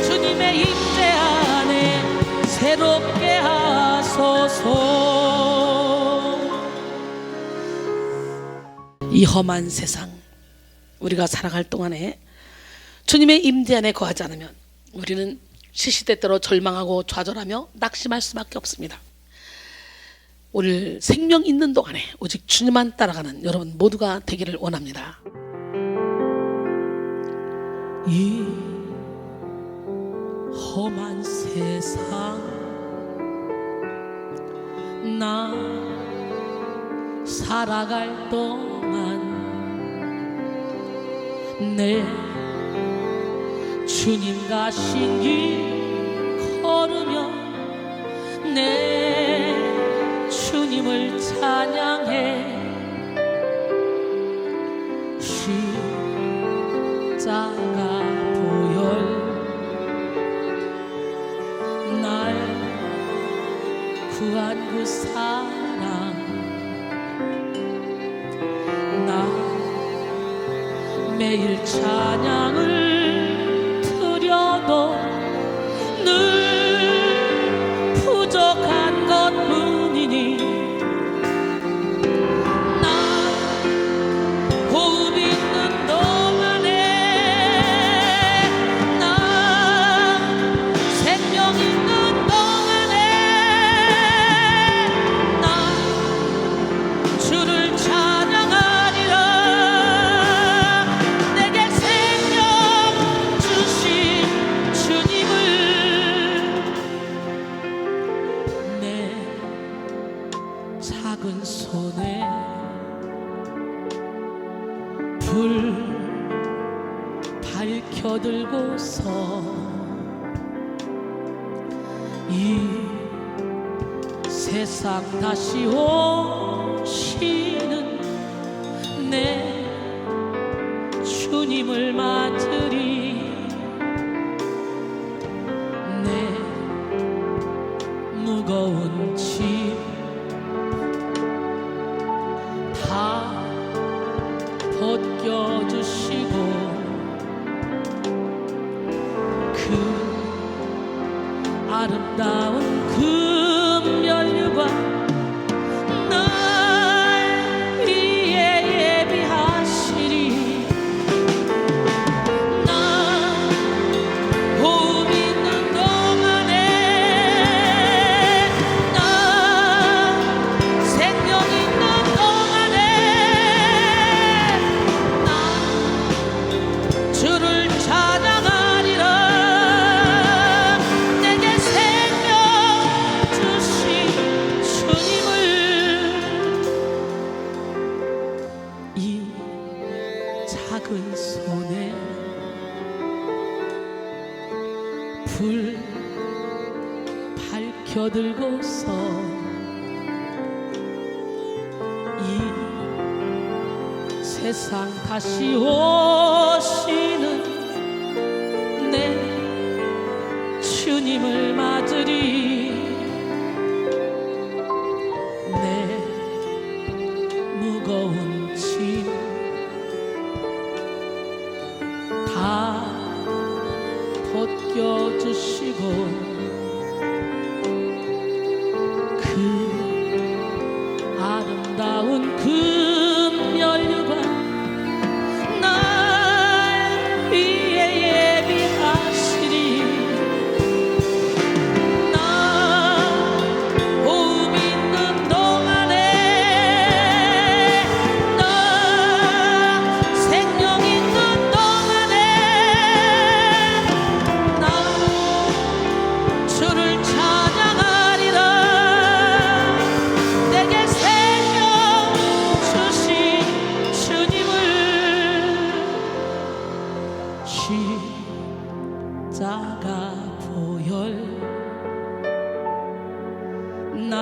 주님의 임재 안에 새롭게 하소서. 이 험한 세상 우리가 살아갈 동안에 주님의 임재 안에 거하지 않으면 우리는 시시때때로 절망하고 좌절하며 낙심할 수밖에 없습니다. 오늘 생명 있는 동안에 오직 주님만 따라가는 여러분 모두가 되기를 원합니다. 이 험한 세상 나 살아갈 동안 내 주님 가신 길 걸으며 내 주님을 찬양해. 십자가 보혈 날 구한 그 사랑 나 매일 찬양을 드려도 늘 부족한 것뿐이니 나 호흡 있는 동안에 나 생명 있는 동안에 나 주를 찬양하리라. 내게 생명 주신 주님을 내 작은 손에 불 밝혀 들고서 이 세상 다시 오시는 내 주님을 맞으리. 내 무거운 짐 다 벗겨주시고 그 아름다운 금멸과 날 위해 예비하시리. 나 호흡 있는 동안에 나 생명 있는 동안에 나 불 밝혀들고서 이 세상 다시 오시는 내 주님을 맞으리. 내 무거운 짐 다 벗겨주시고 그 아름다운 금연류관 날 위해 예비하시리. 나 호흡 있는 동안에 나 생명 있는 동안에 나 주를 찬양하리라. 내게 생명 주신 주님을 십자가 보혈 날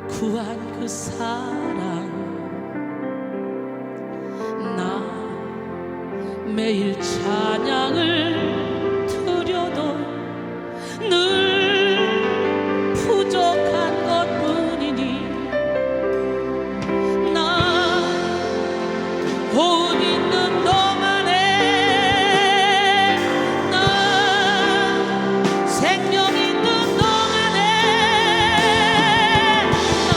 구한 그 사랑 나 매일 찬양을 드려도 늘 부족한 것뿐이니 나 호흡 있는 동안에 나 생명 있는 동안에 나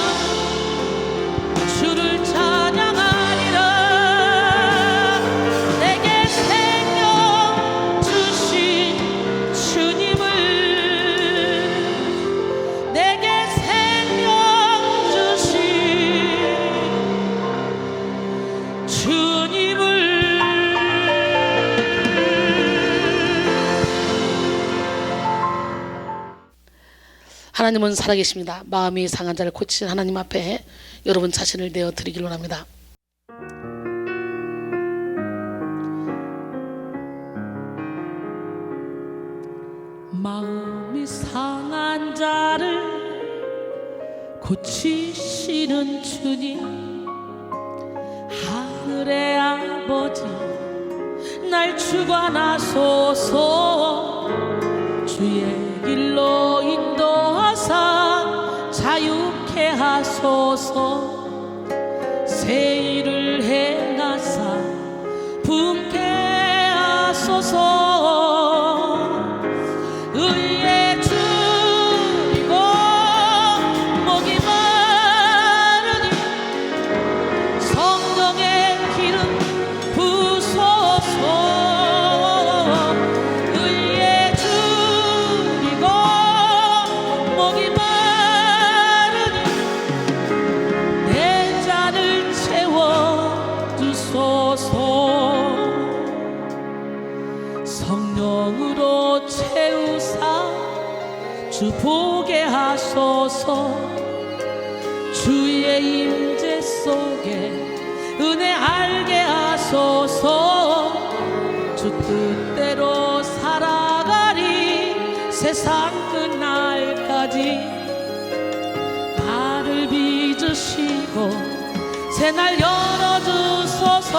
주를 찬양하리라. 내게 생명 주신 주님을 내게 생명 주신 주님을. 하나님은 살아계십니다. 마음이 상한 자를 고치신 하나님 앞에 여러분 자신을 내어 드리기를 원합니다. 마음이 상한 자를 고치시는 주님, 하늘의 아버지 날 주관하소서. 주의 길로 인도하사 자유케 하소서. 새 일을 행하사 품게 하소서. 의에 줄이고 목이 마르니 성령의 기름 부소서. 의에 줄이고 목이 마르니 내 잔을 채워주소서. 성령으로 채우사 주 보게 하소서. 주의 임재 속에 은혜 알게 하소서. 주 뜻대로 살아가리 세상 끝날까지. 나를 빚으시고 새날 열어주소서.